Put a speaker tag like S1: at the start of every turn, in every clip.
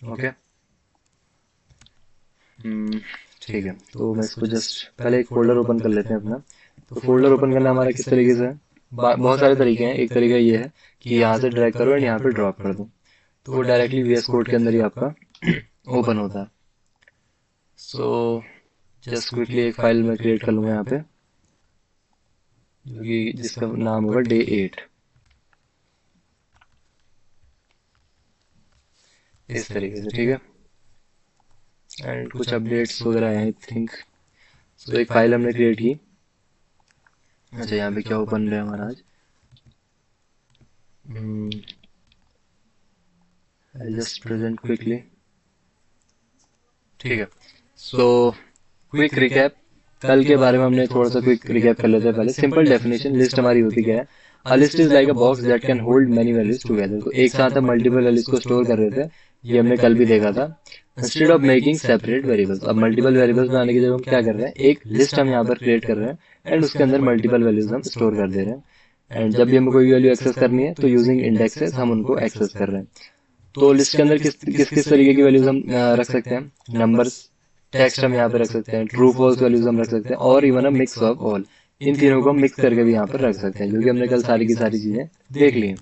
S1: Okay. ठीक है, तो मैं इसको जस्ट पहले एक फोल्डर ओपन कर लेते हैं अपना। तो फोल्डर ओपन करना हमारा किस तरीके से है, बहुत सारे तरीके हैं। एक तरीका ये है कि यहाँ से ड्रैग करो एंड यहाँ पे ड्रॉप कर दो, तो वो डायरेक्टली VS कोड के अंदर ही आपका ओपन होता है। सो जस्ट क्विकली एक फाइल मैं क्रिएट कर लूँगा यहाँ पे, जो कि जिसका नाम होगा day8। इस तरीके से, ठीक है। एंड कुछ अपडेट्स वगैरह हैं आई थिंक। सो एक फाइल हमने क्रिएट की। अच्छा, यहाँ पे क्या ओपन रहा है हमारा आज, आई जस्ट प्रेजेंट क्विकली। ठीक है, सो क्विक रिकैप, कल के बारे में हमने थोड़ा सा क्विक रिकैप कर लेते हैं। पहले सिंपल डेफिनेशन, लिस्ट हमारी होती क्या है, a list is like a box that can hold many values together. तो एक साथ हम मल्टीपल वैल्यूज को स्टोर कर रहे थे, ये हमने कल भी देखा था। Instead of making separate variables, अब मल्टीपल वेरिएबल्स बनाने की जगह हम क्या कर रहे हैं, एक लिस्ट हम यहाँ पर क्रिएट कर रहे हैं एंड उसके अंदर मल्टीपल वैल्यूज हम स्टोर कर दे रहे हैं। एंड जब भी हमें कोई वैल्यू एक्सेस करनी है तो यूजिंग इंडेक्सेस हम उनको एक्सेस कर रहे हैं। तो लिस्ट के अंदर किस किस किस तरीके की वैल्यूज हम रख सकते हैं, नंबर्स, टेक्स्ट हम यहाँ पे रख सकते हैं, ट्रू फॉल्स वैल्यूज हम रख सकते हैं, और even a mix of all, इन तीनों को हम मिक्स करके भी यहाँ पर रख सकते हैं, जो कि हमने कल सारी की सारी चीजें देख ली हैं।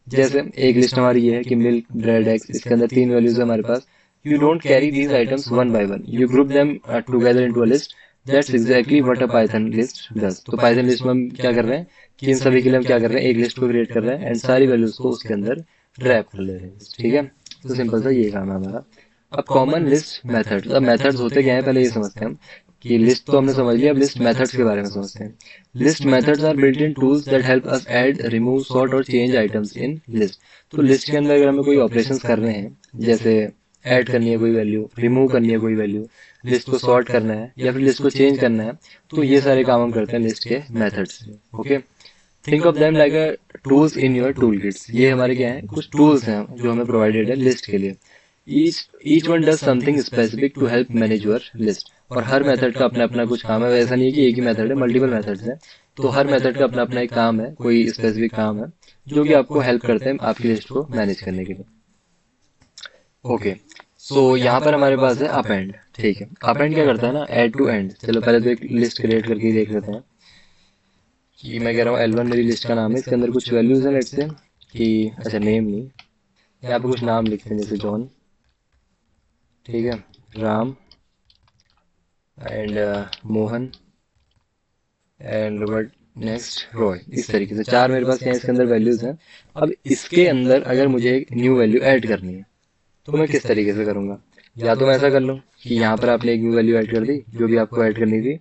S1: जैसे एक लिस्ट हमारी ये है कि मिल्क, ब्रेड, एग्स, इसके अंदर 3 वैल्यूज है हमारे पास। You don't carry these items one by one, you group them together into a list. That's exactly what a Python list does. तो पाइथन लिस्ट में हम क्या कर रहे हैं कि इन सभी के लिए हम क्या कर रहे हैं, एक लिस्ट को क्रिएट कर रहे हैं एंड सारी वैल्यूज को उसके अंदर रैप कर ले रहे हैं, ठीक है। तो सिंपल सा ये काम है हमारा। अब कॉमन लिस्ट मेथड्स, अब मेथड्स होते क्या है पहले ये समझते हैं हम, कि लिस्ट तो हमने समझ लिया, अब लिस्ट मेथड्स के बारे में समझते हैं। List methods are built in tools that help us add, remove, sort और चेंज आइटम्स इन लिस्ट। तो लिस्ट के अंदर अगर हमें कोई ऑपरेशंस करने हैं, जैसे ऐड करनी है कोई वैल्यू, रिमूव करनी है कोई वैल्यू, लिस्ट को सॉर्ट करना है या फिर लिस्ट को चेंज करना है, तो ये सारे काम हम करते हैं लिस्ट के मेथड्स से। Okay, think of them like a tools in your tool kits. ये हमारे क्या है, कुछ टूल्स हैं जो हमें प्रोवाइडेड है लिस्ट के लिए। Each one does something specific to help manage your list. और हर मेथड का अपना अपना कुछ काम है, ऐसा नहीं है कि एक ही मेथड है, मल्टीपल मेथड्स हैं। तो हर मेथड का अपना अपना एक काम है, कोई स्पेसिफिक काम है जो कि आपको हेल्प करते हैं आपकी लिस्ट को मैनेज करने के लिए। ओके, सो यहाँ पर हमारे पास है अपेंड। ठीक है, अपेंड क्या करता है ना, ऐड टू एंड। चलो पहले तो एक लिस्ट क्रिएट करके ही देख लेते हैं कि मैं कह रहा हूँ L1 मेरी लिस्ट का नाम है, इसके अंदर कुछ वैल्यूज है लेट्स से कि, अच्छा नेम नहीं, यहाँ पे कुछ नाम लिखते हैं जैसे जॉन, ठीक है, Ram and Mohan and Robert, next Roy. इस तरीके से 4 मेरे पास क्या है इसके अंदर वैल्यूज हैं। अब इसके अंदर अगर मुझे एक न्यू वैल्यू ऐड करनी है तो मैं किस तरीके से करूंगा, या तो मैं ऐसा कर लूँ कि यहाँ पर आपने एक न्यू वैल्यू ऐड कर दी जो भी आपको ऐड करनी थी,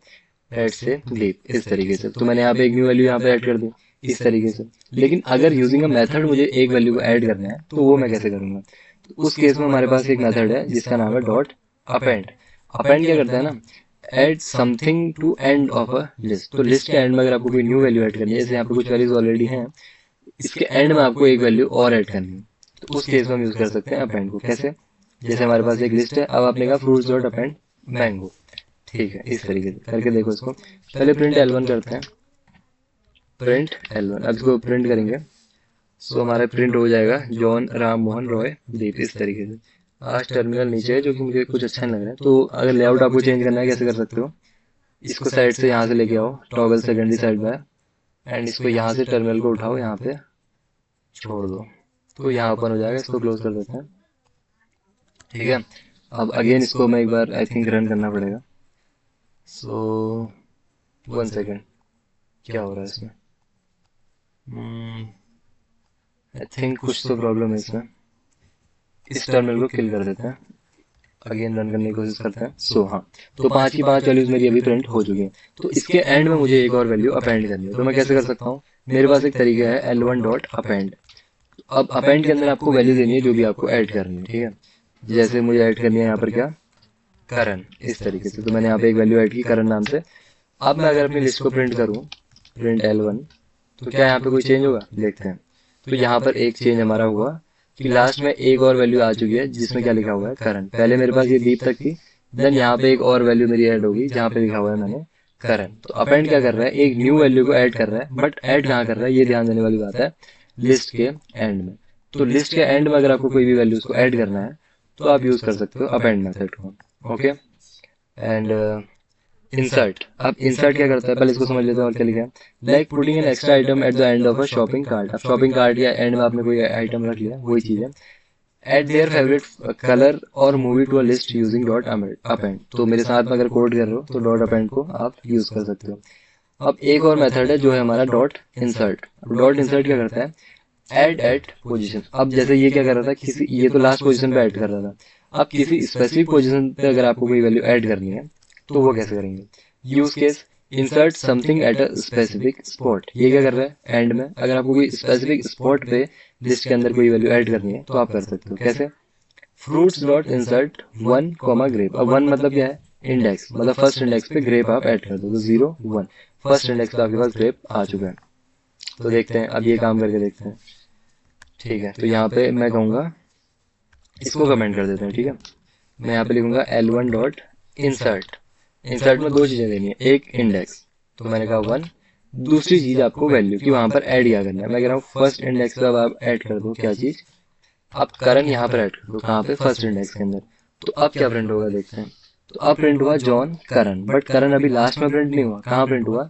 S1: लेट्स से दीप, इस तरीके से। तो मैंने यहाँ पे एक न्यू वैल्यू यहाँ पे ऐड कर दी इस तरीके से। लेकिन अगर यूजिंग अ मेथड मुझे एक वैल्यू को ऐड करना है तो वो मैं कैसे करूंगा, तो उस केस में हमारे पास एक मेथड है जिसका नाम है डॉट अपेंड। अपेंड क्या करता है ना, add something to end of a list. तो लिस्ट के एंड में अगर आपको कोई न्यू वैल्यू ऐड करनी है, जैसे यहाँ पे कुछ वैल्यूज ऑलरेडी हैं, इसके एंड में आपको एक वैल्यू और ऐड करनी है, तो उस केस में हम यूज कर सकते हैं अपेंड को। कैसे, जैसे हमारे पास एक लिस्ट है, अब आपने कहा फ्रूट्स डॉट अपेंड मैंगो, ठीक है, इस तरीके से करके देखो इसको। पहले प्रिंट L1 करते हैं, प्रिंट L1, अब इसको प्रिंट करेंगे। सो हमारा प्रिंट हो जाएगा जॉन, राम, मोहन, रॉय, दीप, इस तरीके से। आज टर्मिनल नीचे है जो कि मुझे कुछ अच्छा नहीं लग रहा है, तो अगर लेआउट आपको चेंज करना है कैसे कर सकते हो, इसको साइड से यहाँ से लेके आओ, toggle secondary side by, and इसको यहाँ से टर्मिनल को उठाओ, यहाँ पे छोड़ दो, तो यहाँ ओपन हो जाएगा। इसको क्लोज कर देते हैं, ठीक है। अब अगेन इसको मैं एक बार आई थिंक रन करना पड़ेगा। सो 1 सेकेंड, क्या हो रहा है इसमें, आई थिंक कुछ तो प्रॉब्लम है इसमें। इस टर्मिनल को किल कर देते हैं, अगेन रन करने की कोशिश करते हैं। सो हाँ, तो 5 की 5 वैल्यूज मेरी अभी प्रिंट हो चुकी है। तो इसके एंड में मुझे एक और वैल्यू अपेंड करनी है, तो मैं कैसे कर सकता हूँ, मेरे पास एक तरीका है L1 डॉट अपेंड। अब अपेंड के अंदर आपको वैल्यू देनी है जो भी आपको ऐड करनी है, ठीक है। जैसे मुझे ऐड करनी है यहाँ पर क्या, करण, इस तरीके से। तो मैंने यहाँ पे एक वैल्यू ऐड की करण नाम से। अब मैं अगर अपनी लिस्ट को प्रिंट करूँ, प्रिंट L1, तो क्या यहाँ पे कोई चेंज होगा, देखते हैं। तो यहाँ पर एक चेंज हमारा हुआ कि लास्ट में एक और वैल्यू आ चुकी है जिसमें क्या लिखा हुआ है, करण। पहले मेरे पास ये दीप तक थी, देन यहाँ पे एक और वैल्यू मेरी ऐड होगी जहाँ पे लिखा हुआ है मैंने करण। तो अपेंड क्या कर रहा है, एक न्यू वैल्यू को ऐड कर रहा है, बट ऐड कहाँ कर रहा है ये ध्यान देने वाली बात है, लिस्ट के एंड में। तो लिस्ट के एंड में अगर आपको कोई भी वैल्यूज को ऐड करना है तो आप यूज कर सकते हो अपेंड मेथड को। Okay, and insert. अब इंसर्ट क्या करता है, पहले इसको समझ लेते हैं और क्या लिखा है। Like putting an extra item at the end of a shopping cart. अब शॉपिंग कार्ट या एंड में आपने कोई आइटम रख लिया, वही चीज है। एट देयर फेवरेट कलर और move it to a list using dot append. तो मेरे साथ में अगर कोड कर रहे हो तो डॉट अपेंड को आप यूज कर सकते हो। अब एक और मेथड है जो है हमारा डॉट इंसर्ट। डॉट इंसर्ट क्या करता है, ऐड एट पोजीशन। अब जैसे ये क्या कर रहा था, किसी ये तो लास्ट पोजीशन पे ऐड कर रहा था, अब किसी स्पेसिफिक पोजीशन पे अगर आपको कोई वैल्यू ऐड करनी है तो वो कैसे करेंगे। Use case, insert something at a specific spot. ये क्या कर रहा है, एंड में अगर आपको कोई स्पेसिफिक स्पॉट पे लिस्ट के अंदर कोई वैल्यू ऐड करनी है तो आप कर सकते हो। कैसे, fruits dot insert 1 comma grape. अब 1 मतलब क्या है, इंडेक्स, मतलब फर्स्ट इंडेक्स पे ग्रेप आप ऐड कर दो, तो 0 1 फर्स्ट इंडेक्स पे आपके पास ग्रेप आ चुका है। तो देखते हैं अब ये काम करके देखते हैं। ठीक है, तो यहाँ पे मैं कहूँगा, इसको कमेंट कर देते हैं। ठीक है, मैं यहाँ पे लिखूंगा L1 डॉट इंसर्ट। इंसर्ट में दो चीजें देनी है, एक इंडेक्स, तो मैंने कहा 1, दूसरी चीज आपको वैल्यू कि वहां पर ऐड क्या करना है। मैं कह रहा हूँ फर्स्ट इंडेक्स पे अब आप ऐड कर दो क्या चीज, आप करंट यहाँ पर ऐड कर दो, कहाँ पे, फर्स्ट इंडेक्स के अंदर। तो अब क्या प्रिंट होगा देखते हैं। तो अब प्रिंट हुआ जॉन करन, बट करन अभी लास्ट में प्रिंट नहीं हुआ, कहाँ प्रिंट हुआ,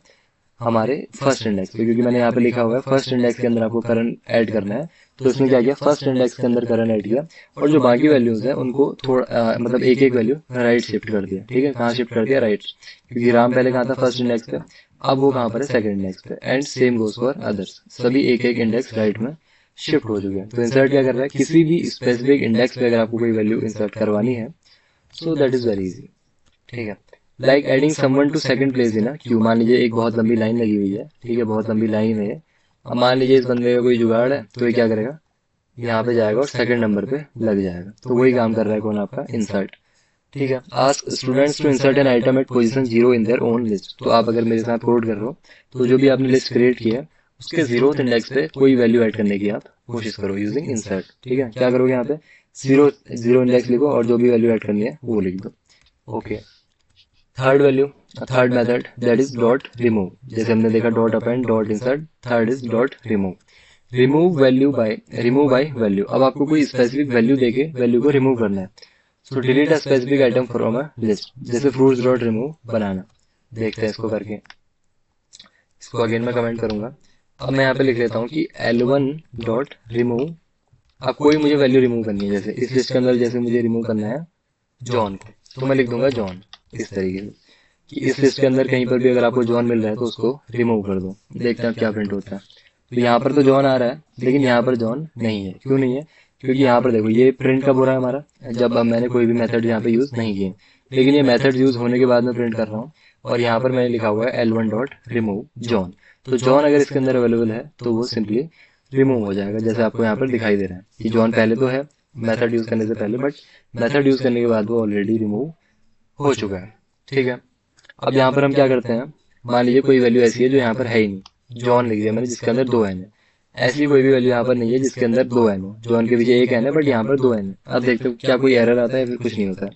S1: हमारे फर्स्ट इंडेक्स पे, क्योंकि मैंने यहाँ पे लिखा हुआ है फर्स्ट इंडेक्स के अंदर आपको करंट ऐड करना है। तो इसने क्या किया, फर्स्ट इंडेक्स के अंदर करंट ऐड किया, और जो बाकी वैल्यूज है उनको थोड़ा मतलब एक एक वैल्यू राइट शिफ्ट कर दिया। ठीक है, कहाँ शिफ्ट कर दिया, राइट, क्योंकि राम पहले कहाँ था, फर्स्ट इंडेक्स पे, अब वो कहाँ पर है, सेकंड इंडेक्स पे। And same goes for others, सभी एक एक इंडेक्स राइट में शिफ्ट हो चुके हैं। तो इंसर्ट क्या कर रहा है, किसी भी स्पेसिफिक इंडेक्स पे अगर आपको कोई वैल्यू इंसर्ट करवानी है so that is very easy. ठीक है, like adding someone to second place in a queue. मान लीजिए एक बहुत लंबी लाइन लगी हुई है, ठीक है, बहुत लंबी लाइन है। अब मान लीजिए इस बंदे का कोई जुगाड़ है, तो ये क्या करेगा, यहाँ पे जाएगा और सेकंड नंबर पे लग जाएगा। तो वही काम कर रहा है कौन, आपका इंसर्ट। ठीक है, ask students to insert an item at position 0 in their own list. तो आप अगर मेरे साथ कोड कर रहे हो तो जो भी आपने लिस्ट क्रिएट की है उसके 0th इंडेक्स पे कोई वैल्यू ऐड करने की आप कोशिश करो यूजिंग इंसर्ट। ठीक है, क्या करोगे, यहाँ पे 0 इंडेक्स लिखो और जो भी वैल्यू ऐड करनी है वो लिख दो। Okay, third value, third method that is dot remove. जैसे हमने देखा dot append, dot insert, third is dot remove. Remove by value. अब आपको कोई स्पेसिफिक वैल्यू देके वैल्यू को रिमूव करना है। So delete a specific item from a list, जैसे फ्रूट्स डॉट रिमूव बनाना। देखते हैं इसको करके, इसको अगेन मैं कमेंट करूंगा। अब मैं यहाँ पे लिख लेता हूँ कि L1 डॉट रिमूव। अब कोई मुझे वैल्यू रिमूव करनी है, जैसे इस लिस्ट के अंदर जैसे मुझे रिमूव करना है जॉन को, तो मैं लिख दूंगा जॉन इस तरीके से कि इस लिस्ट के अंदर कहीं पर भी अगर आपको जॉन मिल रहा है तो उसको रिमूव कर दो। देखते हैं क्या प्रिंट होता है। तो यहाँ पर तो जॉन आ रहा है लेकिन यहाँ पर जॉन नहीं है। क्यों नहीं है, क्योंकि यहाँ पर देखो ये प्रिंट कब हो रहा है हमारा, जब अब मैंने कोई भी मेथड यहाँ पे यूज नहीं किए, लेकिन ये मेथड यूज होने के बाद में प्रिंट कर रहा हूँ। और यहाँ पर मैंने लिखा हुआ है L1 डॉट रिमूव जॉन। तो जॉन अगर इसके अंदर अवेलेबल है तो वो सिंपली रिमूव हो जाएगा, जैसे आपको यहाँ पर दिखाई दे रहा है कि जॉन पहले तो है मेथड यूज करने से पहले, बट मेथड यूज करने के बाद वो ऑलरेडी रिमूव हो चुका है। ठीक है, अब यहाँ पर हम क्या करते हैं, मान लीजिए कोई वैल्यू ऐसी है जो यहाँ पर है ही नहीं, जॉन लिख दिया मैंने जिसके अंदर 2 एन है। ऐसी कोई भी वैल्यू यहाँ पर नहीं है जिसके अंदर 2 एन हो, जॉन के पीछे 1 एन है बट यहाँ पर 2 एन है। अब देखते हो क्या कोई एरर आता है, फिर कुछ नहीं होता है।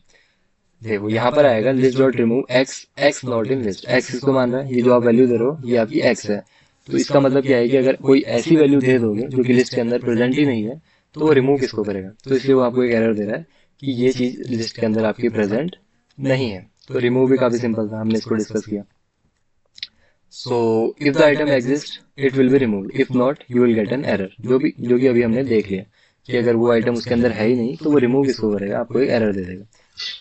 S1: देखो यहाँ पर आएगा list dot remove x, x not in list. X किसको मान रहा है, ये जो आप वैल्यू दे रहे हो ये आपकी एक्स है। तो इसका मतलब क्या है कि अगर कोई ऐसी वैल्यू दे दोगे जो कि लिस्ट के अंदर प्रेजेंट ही नहीं है तो वो रिमूव किसको करेगा। तो इसलिए वो आपको एक एरर दे रहा है कि ये चीज लिस्ट के अंदर आपकी प्रेजेंट नहीं है। तो रिमूव भी काफी सिंपल था, हमने इसको डिस्कस किया। So if the item exist it will be removed, if not you will get an error. जो कि अभी हमने देख लिया कि अगर वो आइटम उसके अंदर है ही नहीं तो वो रिमूव किसको करेगा, आपको एक एरर दे देगा।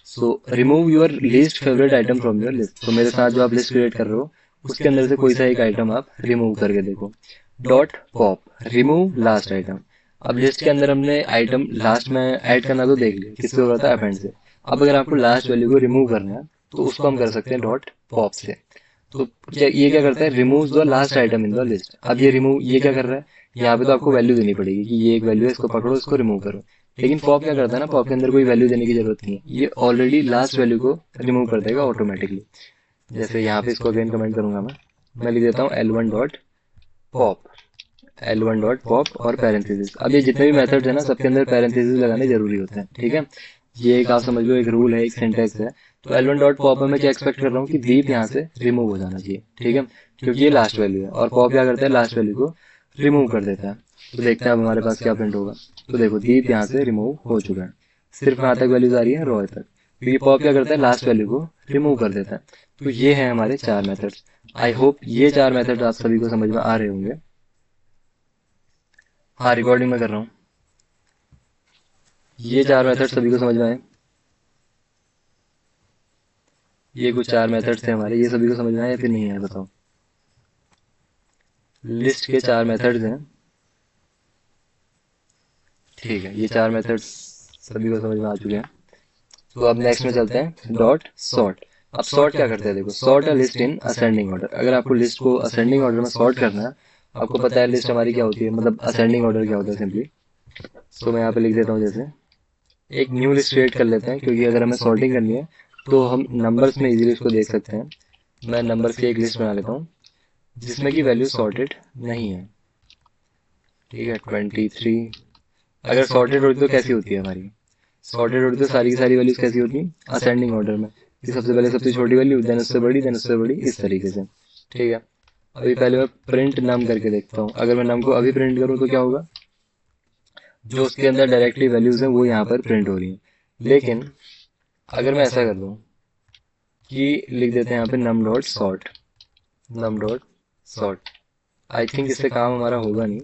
S1: So remove your least favourite item from your list. तो मेरे साथ जो आप लिस्ट क्रिएट कर रहे हो उसके अंदर से कोई सा एक आइटम आप रिमूव करके देखो। Dot pop remove last item. अब लिस्ट के अंदर हमने आइटम लास्ट में ऐड करना तो देख लिया, किससे हो रहा था, अपेंड से। अब अगर आपको लास्ट वैल्यू को रिमूव करना है तो उसको हम कर सकते हैं डॉट पॉप से। तो ये क्या करता है, remove the last item in the list. अब ये रिमूव ये क्या कर रहा है, यहाँ पे तो आपको वैल्यू देनी पड़ेगी कि ये एक वैल्यू है, इसको पकड़ो, इसको रिमूव करो। लेकिन पॉप क्या करता है ना, पॉप के अंदर कोई वैल्यू देने की जरूरत नहीं है, ये ऑलरेडी लास्ट वैल्यू को रिमूव कर देगा ऑटोमेटिकली। जैसे यहाँ पे इसको अगेन कमेंट करूंगा मैं लिख देता हूँ L1 dot pop, L1 dot pop और पैरेंथेसिस। अब ये जितने भी मेथड्स है ना सबके अंदर पैरेंथेसिस लगाने जरूरी होते हैं। ठीक है, ये एक आप समझ लो एक रूल है, एक सिंटैक्स है। तो L1 डॉट पॉप में मैं क्या एक्सपेक्ट कर रहा हूँ कि दीप यहाँ से रिमूव हो जाना चाहिए। ठीक है, क्योंकि ये लास्ट वैल्यू है और पॉप क्या करता है, लास्ट वैल्यू को रिमूव कर देता है। तो देखते हैं अब हमारे पास क्या प्रिंट होगा। तो देखो दीप यहाँ से रिमूव हो चुका है। सिर्फ यहाँ तक वैल्यूज आ रही है रो तक, क्योंकि पॉप क्या करता है लास्ट वैल्यू को रिमूव कर देता है। तो ये है हमारे 4 मेथड्स। आई होप ये 4 मेथड्स आप सभी को समझ में आ रहे होंगे। हाँ, रिकॉर्डिंग में कर रहा हूँ। ये 4 मेथड सभी को समझ में आए? ये कुछ 4 मेथड्स थे हमारे, ये सभी को समझ में आए या फिर नहीं आए बताओ? लिस्ट के 4 मेथड्स हैं, ठीक है, ये 4 मेथड्स सभी को समझ में आ चुके हैं। तो अब नेक्स्ट में चलते हैं डॉट सॉर्ट। अब सॉर्ट क्या करते हैं, देखो, sort a list in ascending order. अगर आपको लिस्ट को असेंडिंग ऑर्डर में सॉर्ट करना है, आपको पता है लिस्ट हमारी क्या होती है, मतलब असेंडिंग ऑर्डर क्या होता है सिंपली। तो मैं यहाँ पे लिख देता हूँ, जैसे एक न्यू लिस्ट क्रिएट कर लेते हैं, क्योंकि अगर हमें सॉर्टिंग करनी है तो हम नंबर्स में इजीली इसको देख सकते हैं। मैं नंबर्स की एक लिस्ट बना लेता हूँ जिसमें कि वैल्यू सॉर्टेड नहीं है, ठीक है, 23। अगर सॉर्टेड होती तो कैसी होती है हमारी, सॉर्टेड होती तो सारी की सारी वैल्यूज कैसी होती है, असेंडिंग ऑर्डर में, कि सबसे पहले सबसे छोटी वैल्यू, देन उससे बड़ी, देन उससे बड़ी, इस तरीके से, ठीक है। अभी पहले मैं प्रिंट नम करके देखता हूँ। अगर मैं नम को अभी प्रिंट करूँ तो क्या होगा, जो उसके अंदर डायरेक्टली वैल्यूज हैं वो यहाँ पर प्रिंट हो रही हैं। लेकिन अगर मैं ऐसा कर दूँ कि लिख देते हैं यहाँ पे num dot sort, num dot sort, I think इससे काम हमारा होगा नहीं।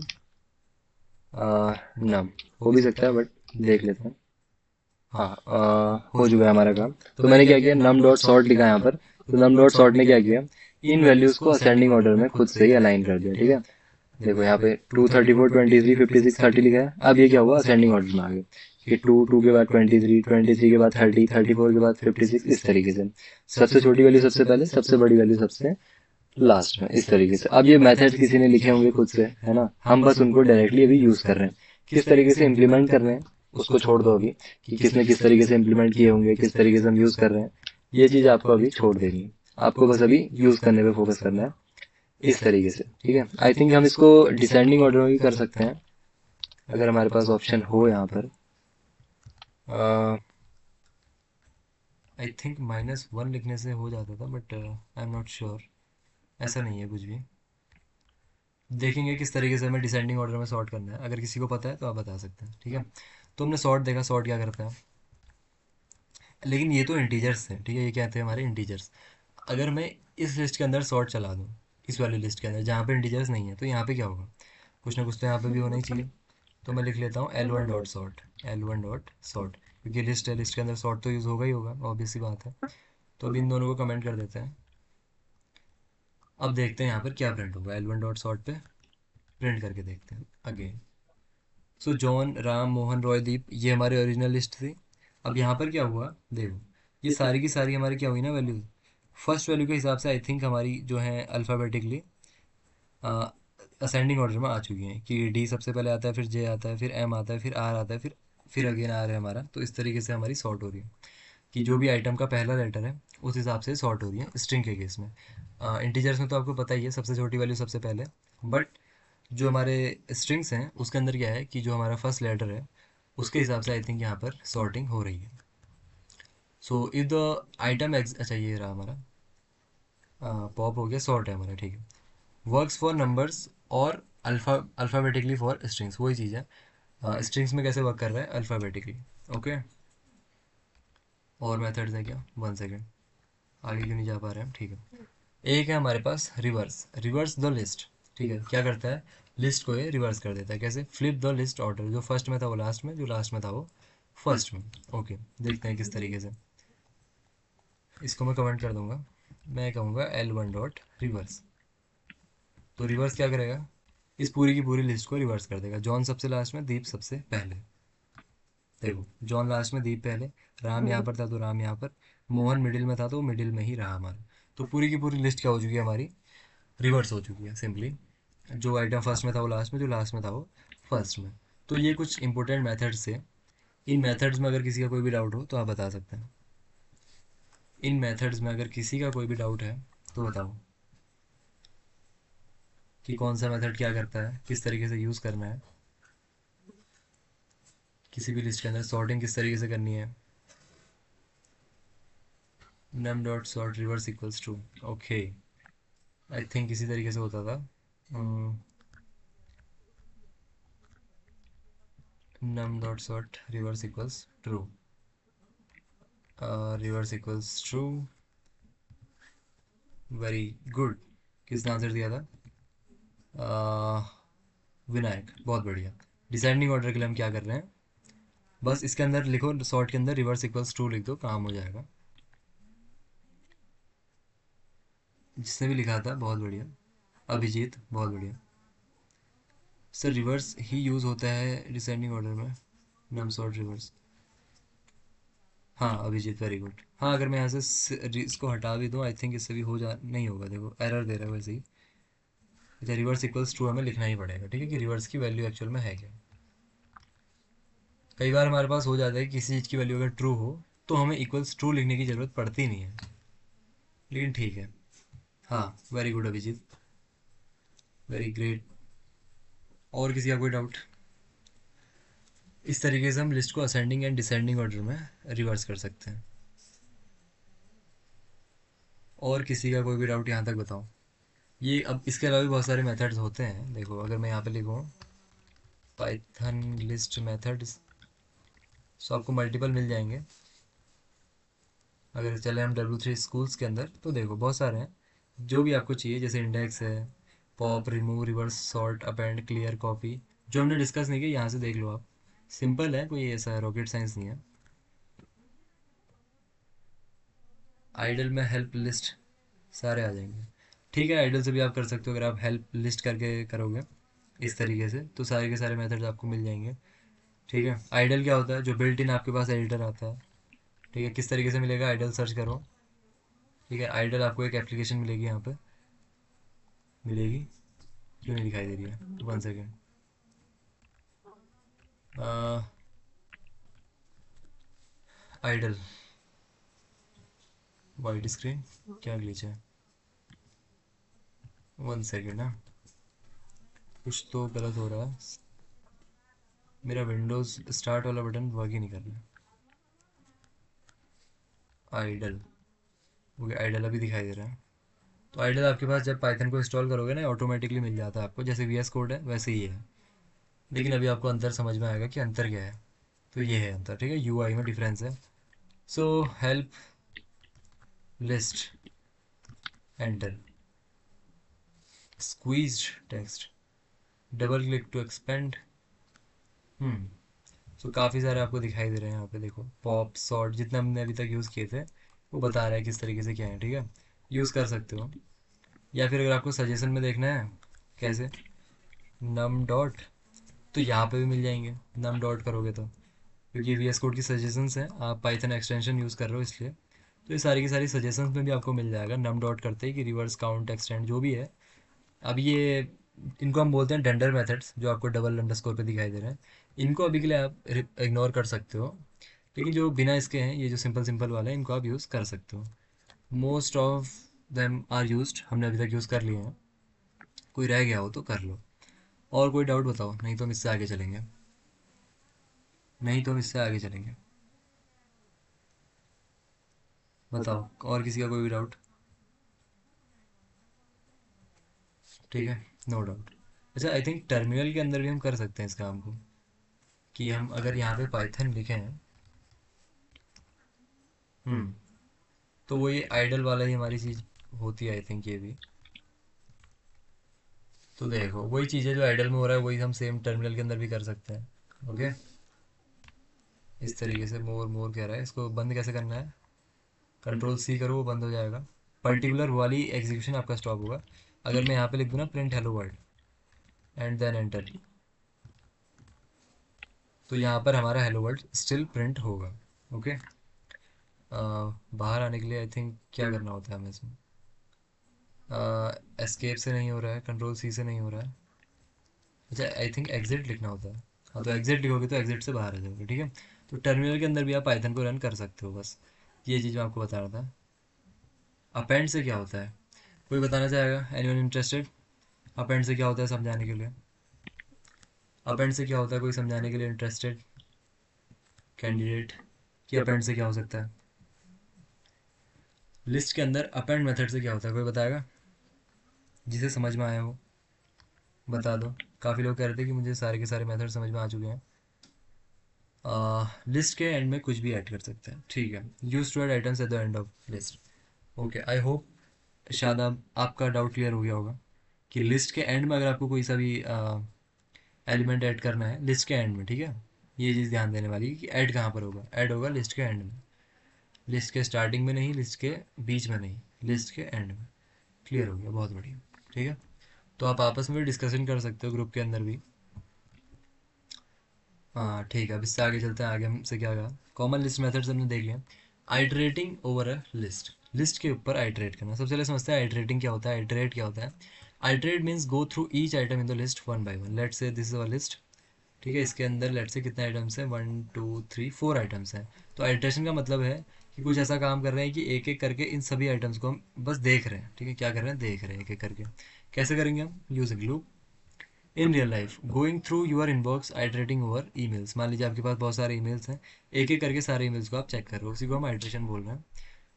S1: नम हो भी सकता है, बट देख लेते हैं। हाँ, हो चुका है हमारा काम। तो मैंने क्या किया, नम डॉट सॉर्ट लिखा है यहाँ पर। तो नम डॉट सॉर्ट ने क्या किया, इन वैल्यूज को असेंडिंग ऑर्डर में खुद से ही अलाइन कर दिया, ठीक है। देखो यहाँ पे 234, 23, 56, 30 लिखा है। अब ये क्या हुआ, असेंडिंग ऑर्डर में आ गया कि 2 के बाद 23, 23 के बाद 30, 34 के बाद 56, इस तरीके से। सबसे छोटी वैल्यू सबसे पहले, सबसे बड़ी वैल्यू सबसे लास्ट में, इस तरीके से। अब ये मेथड्स किसी ने लिखे होंगे खुद से, है ना, हम बस उनको डायरेक्टली अभी यूज कर रहे हैं। किस तरीके से इम्प्लीमेंट कर रहे हैं उसको छोड़ दो अभी, कि किसने किस तरीके से इम्प्लीमेंट किए होंगे, किस तरीके से हम यूज कर रहे हैं, ये चीज आपको अभी छोड़ देनी है। आपको बस अभी यूज करने पे फोकस करना है, इस तरीके से, ठीक है। आई थिंक हम इसको डिसेंडिंग ऑर्डर में भी कर सकते हैं, अगर हमारे पास ऑप्शन हो यहाँ पर। आई थिंक -1 लिखने से हो जाता था, but I am not sure, ऐसा नहीं है कुछ भी। देखेंगे किस तरीके से हमें डिसेंडिंग ऑर्डर में सॉर्ट करना है, अगर किसी को पता है तो आप बता सकते हैं, ठीक है। तो हमने सॉर्ट देखा, सॉर्ट क्या करता है, लेकिन ये तो इंटीजर्स है, ठीक है, ये क्या थे हमारे इंटीजर्स। अगर मैं इस लिस्ट के अंदर सॉर्ट चला दूँ, इस वाली लिस्ट के अंदर जहाँ पे इंटीजर्स नहीं है, तो यहाँ पे क्या होगा, कुछ ना कुछ तो यहाँ पे भी होना ही चाहिए। तो मैं लिख लेता हूँ L1 dot sort, L1 dot sort, क्योंकि लिस्ट है, लिस्ट के अंदर सॉर्ट तो यूज़ होगा ही होगा, ऑब्वियस सी बात है। तो अब इन दोनों को कमेंट कर देते हैं। अब देखते हैं यहाँ पर क्या प्रिंट होगा, L1 डॉट सॉर्ट पे प्रिंट करके देखते हैं again. So John, Ram, Mohan, Roy, Deep, ये हमारी ओरिजिनल लिस्ट थी। अब यहाँ पर क्या हुआ, देखो, ये सारी की सारी हमारी क्या हुई ना वैल्यूज, फर्स्ट वैल्यू के हिसाब से आई थिंक हमारी जो है अल्फ़ाबेटिकली असेंडिंग ऑर्डर में आ चुकी हैं, कि डी सबसे पहले आता है, फिर जे आता है, फिर एम आता है, फिर आर आता है, फिर अगेन आर है हमारा। तो इस तरीके से हमारी सॉर्ट हो रही है, कि जो भी आइटम का पहला लेटर है उस हिसाब से सॉर्ट हो रही है स्ट्रिंग के केस में। इंटीजर्स में तो आपको पता ही है, सबसे छोटी वैल्यू सबसे पहले, बट जो हमारे स्ट्रिंग्स हैं उसके अंदर क्या है कि जो हमारा फर्स्ट लेटर है उसके हिसाब से आई थिंक यहाँ पर सॉर्टिंग हो रही है। सो इफ द आइटम अच्छा ये रहा हमारा, पॉप हो गया, सॉर्ट है हमारा, ठीक है। वर्क्स फॉर नंबर्स और अल्फ़ाबेटिकली फॉर स्ट्रिंग्स, वही चीज़ है। स्ट्रिंग्स में कैसे वर्क कर रहा है, अल्फ़ाबेटिकली, ओके। और मेथड्स है क्या, 1 सेकेंड, आगे क्यों नहीं जा पा रहे हैं, ठीक है। एक है हमारे पास रिवर्स, रिवर्स द लिस्ट, ठीक है। क्या करता है, लिस्ट को ये रिवर्स कर देता है, कैसे, फ्लिप द लिस्ट ऑर्डर, जो फर्स्ट में था वो लास्ट में, जो लास्ट में था वो फर्स्ट में, ओके। देखते हैं किस तरीके से। इसको मैं कमेंट कर दूंगा, मैं कहूँगा L1 डॉट रिवर्स। तो रिवर्स क्या करेगा, इस पूरी की पूरी लिस्ट को रिवर्स कर देगा। जॉन सबसे लास्ट में, दीप सबसे पहले, देखो, जॉन लास्ट में, दीप पहले, राम यहाँ पर था तो राम यहाँ पर, मोहन मिडिल में था तो मिडिल में ही रहा हमारा। तो पूरी की पूरी लिस्ट क्या हो चुकी है हमारी, रिवर्स हो चुकी है सिंपली। जो आइटम फर्स्ट में था वो लास्ट में, जो लास्ट में था वो फर्स्ट में। तो ये कुछ इंपॉर्टेंट मेथड्स थे। इन मेथड्स में अगर किसी का कोई भी डाउट हो तो आप बता सकते हैं। इन मेथड्स में अगर किसी का कोई भी डाउट है तो बताओ, कि कौन सा मेथड क्या करता है, किस तरीके से यूज़ करना है, किसी भी लिस्ट के अंदर सॉर्टिंग किस तरीके से करनी है। num dot sort reverse equals to, okay, I think इसी तरीके से होता था। num dot sort reverse equals true, reverse equals true, very good. किसने आंसर दिया था? विनायक, बहुत बढ़िया। डिसेंडिंग ऑर्डर के लिए हम क्या कर रहे हैं, बस इसके अंदर लिखो, सॉर्ट के अंदर रिवर्स इक्वल्स ट्रू लिख दो, काम हो जाएगा। जिसने भी लिखा था बहुत बढ़िया, अभिजीत बहुत बढ़िया। सर रिवर्स ही यूज़ होता है डिसेंडिंग ऑर्डर में, नम सॉर्ट रिवर्स। हाँ अभिजीत, वेरी गुड। हाँ अगर मैं यहाँ से इसको हटा भी दूँ, आई थिंक इससे भी हो जा नहीं होगा, देखो एरर दे रहा है वैसे ही। अच्छा रिवर्स इक्वल्स ट्रू हमें लिखना ही पड़ेगा, ठीक है, कि रिवर्स की वैल्यू एक्चुअल में है क्या। कई बार हमारे पास हो जाता है कि किसी चीज़ की वैल्यू अगर ट्रू हो तो हमें इक्वल्स ट्रू लिखने की ज़रूरत पड़ती नहीं है, लेकिन ठीक है। हाँ very good Abhijit, very great. और किसी का कोई डाउट? इस तरीके से हम लिस्ट को असेंडिंग एंड डिसेंडिंग ऑर्डर में रिवर्स कर सकते हैं। और किसी का कोई भी डाउट यहाँ तक बताओ। ये अब इसके अलावा भी बहुत सारे मेथड्स होते हैं, देखो अगर मैं यहाँ पे लिखूँ पाइथन लिस्ट मेथड्स, तो आपको मल्टीपल मिल जाएंगे। अगर चले हम W3 स्कूल्स के अंदर तो देखो बहुत सारे हैं, जो भी आपको चाहिए, जैसे इंडेक्स है, pop, remove, reverse sort, append, clear, copy, जो हमने डिस्कस नहीं किया यहाँ से देख लो आप। सिंपल है, कोई ऐसा रॉकेट साइंस नहीं है। आइडल में हेल्प लिस्ट सारे आ जाएंगे, ठीक है। आइडल से भी आप कर सकते हो, अगर आप हेल्प लिस्ट करके करोगे इस तरीके से तो सारे के सारे मेथड्स आपको मिल जाएंगे, ठीक है। आइडल क्या होता है, जो बिल्ट इन आपके पास एडिटर आता है, ठीक है। किस तरीके से मिलेगा, आइडल सर्च करो, ठीक है। आइडल आपको एक एप्लीकेशन मिलेगी, यहाँ पे मिलेगी, क्यों नहीं दिखाई दे रही है, 1 सेकेंड। आइडल वाइट स्क्रीन, क्या ग्लिच है, 1 सेकेंड ना, कुछ तो गलत हो रहा है। मेरा विंडोज़ स्टार्ट वाला बटन वर्क ही नहीं कर रहा। आइडल, ओके आइडल अभी दिखाई दे रहा है। तो आइडल आपके पास जब पाइथन को इंस्टॉल करोगे ना, ऑटोमेटिकली मिल जाता है आपको, जैसे VS कोड है वैसे ही है। लेकिन अभी आपको अंतर समझ में आएगा कि अंतर क्या है। तो ये है अंतर, ठीक है, UI में डिफरेंस है। So help list, enter, squeezed text, double click to expand. So काफ़ी सारे आपको दिखाई दे रहे हैं यहाँ पे, देखो पॉप, सॉर्ट, जितने हमने अभी तक यूज़ किए थे वो बता रहा है किस तरीके से क्या है, ठीक है। यूज़ कर सकते हो, या फिर अगर आपको सजेशन में देखना है कैसे, नम डॉट, तो यहाँ पे भी मिल जाएंगे नम डॉट करोगे क्योंकि VS कोड की सजेशंस हैं, आप पाइथन एक्सटेंशन यूज़ कर रहे हो इसलिए। तो ये सारी की सारी सजेशंस में भी आपको मिल जाएगा नम डॉट करते ही, कि रिवर्स, काउंट, एक्सटेंड जो भी है। अब ये इनको हम बोलते हैं टेंडर मेथड्स, जो आपको डबल अंडरस्कोर पे दिखाई दे रहे हैं। इनको अभी के लिए आप इग्नोर कर सकते हो, लेकिन जो बिना इसके हैं, ये जो सिंपल सिंपल वाले हैं, इनको आप यूज़ कर सकते हो। Most of them are used, हमने अभी तक यूज़ कर लिए हैं, कोई रह गया हो तो कर लो। और कोई डाउट बताओ, नहीं तो हम इससे आगे चलेंगे, नहीं तो हम इससे आगे चलेंगे, बताओ और किसी का कोई भी डाउट? ठीक है, नो डाउट। अच्छा आई थिंक टर्मिनल के अंदर भी हम कर सकते हैं इस काम को, कि हम अगर यहाँ पे पाइथन लिखें हैं, तो वो ये आइडल वाला ही हमारी चीज़ होती है आई थिंक, ये भी। तो देखो वही चीज़ है जो आइडल में हो रहा है, वही हम सेम टर्मिनल के अंदर भी कर सकते हैं, ओके। इस तरीके से मोर मोर कह रहा है, इसको बंद कैसे करना है, Ctrl+C करो, वो बंद हो जाएगा। पर्टिकुलर वाली एग्जीक्यूशन आपका स्टॉप होगा। अगर मैं यहाँ पे लिख दूँ ना print hello world and then enter, तो यहाँ पर हमारा हेलो वर्ल्ड स्टिल प्रिंट होगा, ओके। बाहर आने के लिए आई थिंक क्या करना होता है हमें इसमें, एस्केप से नहीं हो रहा है, Ctrl+C से नहीं हो रहा है। अच्छा आई थिंक एग्जिट लिखना होता है, हाँ तो एग्जिट लिखोगे तो एग्जिट से बाहर आ जाओगे, ठीक है। तो टर्मिनल के अंदर भी आप पाइथन को रन कर सकते हो, बस ये चीज़ मैं आपको बता रहा था। अपेंड से क्या होता है, कोई बताना चाहेगा, एनीवन इंटरेस्टेड? अपेंड से क्या होता है समझाने के लिए, अपेंड से क्या होता है, कोई समझाने के लिए इंटरेस्टेड कैंडिडेट, कि अपेंड से क्या हो सकता है लिस्ट के अंदर, अपेंड मेथड से क्या होता है, कोई बताएगा जिसे समझ में आया हो, बता दो। काफ़ी लोग कह रहे थे कि मुझे सारे के सारे मेथड समझ में आ चुके हैं।
S2: लिस्ट के एंड में कुछ भी ऐड कर सकते हैं, ठीक है। Use to add items at the end of list. Okay, I hope शायद अब आपका डाउट क्लियर हो गया होगा कि लिस्ट के एंड में अगर आपको कोई सा भी एलिमेंट ऐड करना है लिस्ट के एंड में, ठीक है, ये चीज़ ध्यान देने वाली है कि ऐड कहाँ पर होगा। ऐड होगा लिस्ट के एंड में, लिस्ट के स्टार्टिंग में नहीं, लिस्ट के बीच में नहीं, लिस्ट के एंड में। क्लियर हो गया, बहुत बढ़िया, ठीक है। तो आप आपस में भी डिस्कशन कर सकते हो ग्रुप के अंदर भी। हाँ ठीक है, अब इससे आगे चलते हैं। आगे हमसे क्या कहा, कॉमन लिस्ट मेथड्स हमने देख लिया। Iterating over a list, list के ऊपर आइटरेट करना। सबसे पहले समझते हैं आइटरेटिंग क्या होता है, आइटरेट क्या होता है। Iterate means go through each item in the list one by one. Let's say this is our list, ठीक है, इसके अंदर लेट्स से कितने आइटम्स हैं, 1 2 3 4 आइटम्स हैं। तो आइटरेशन का मतलब है कि कुछ ऐसा काम कर रहे हैं कि एक एक करके इन सभी आइटम्स को हम बस देख रहे हैं, ठीक है, क्या कर रहे हैं, देख रहे हैं एक एक करके। कैसे करेंगे हम, using loop. In real life, going through your inbox, iterating over emails. मान लीजिए आपके पास बहुत सारे ईमेल्स हैं, एक एक करके सारे ईमेल्स को आप चेक कर रहे हो, उसी को हम आइटरेशन बोल रहे हैं।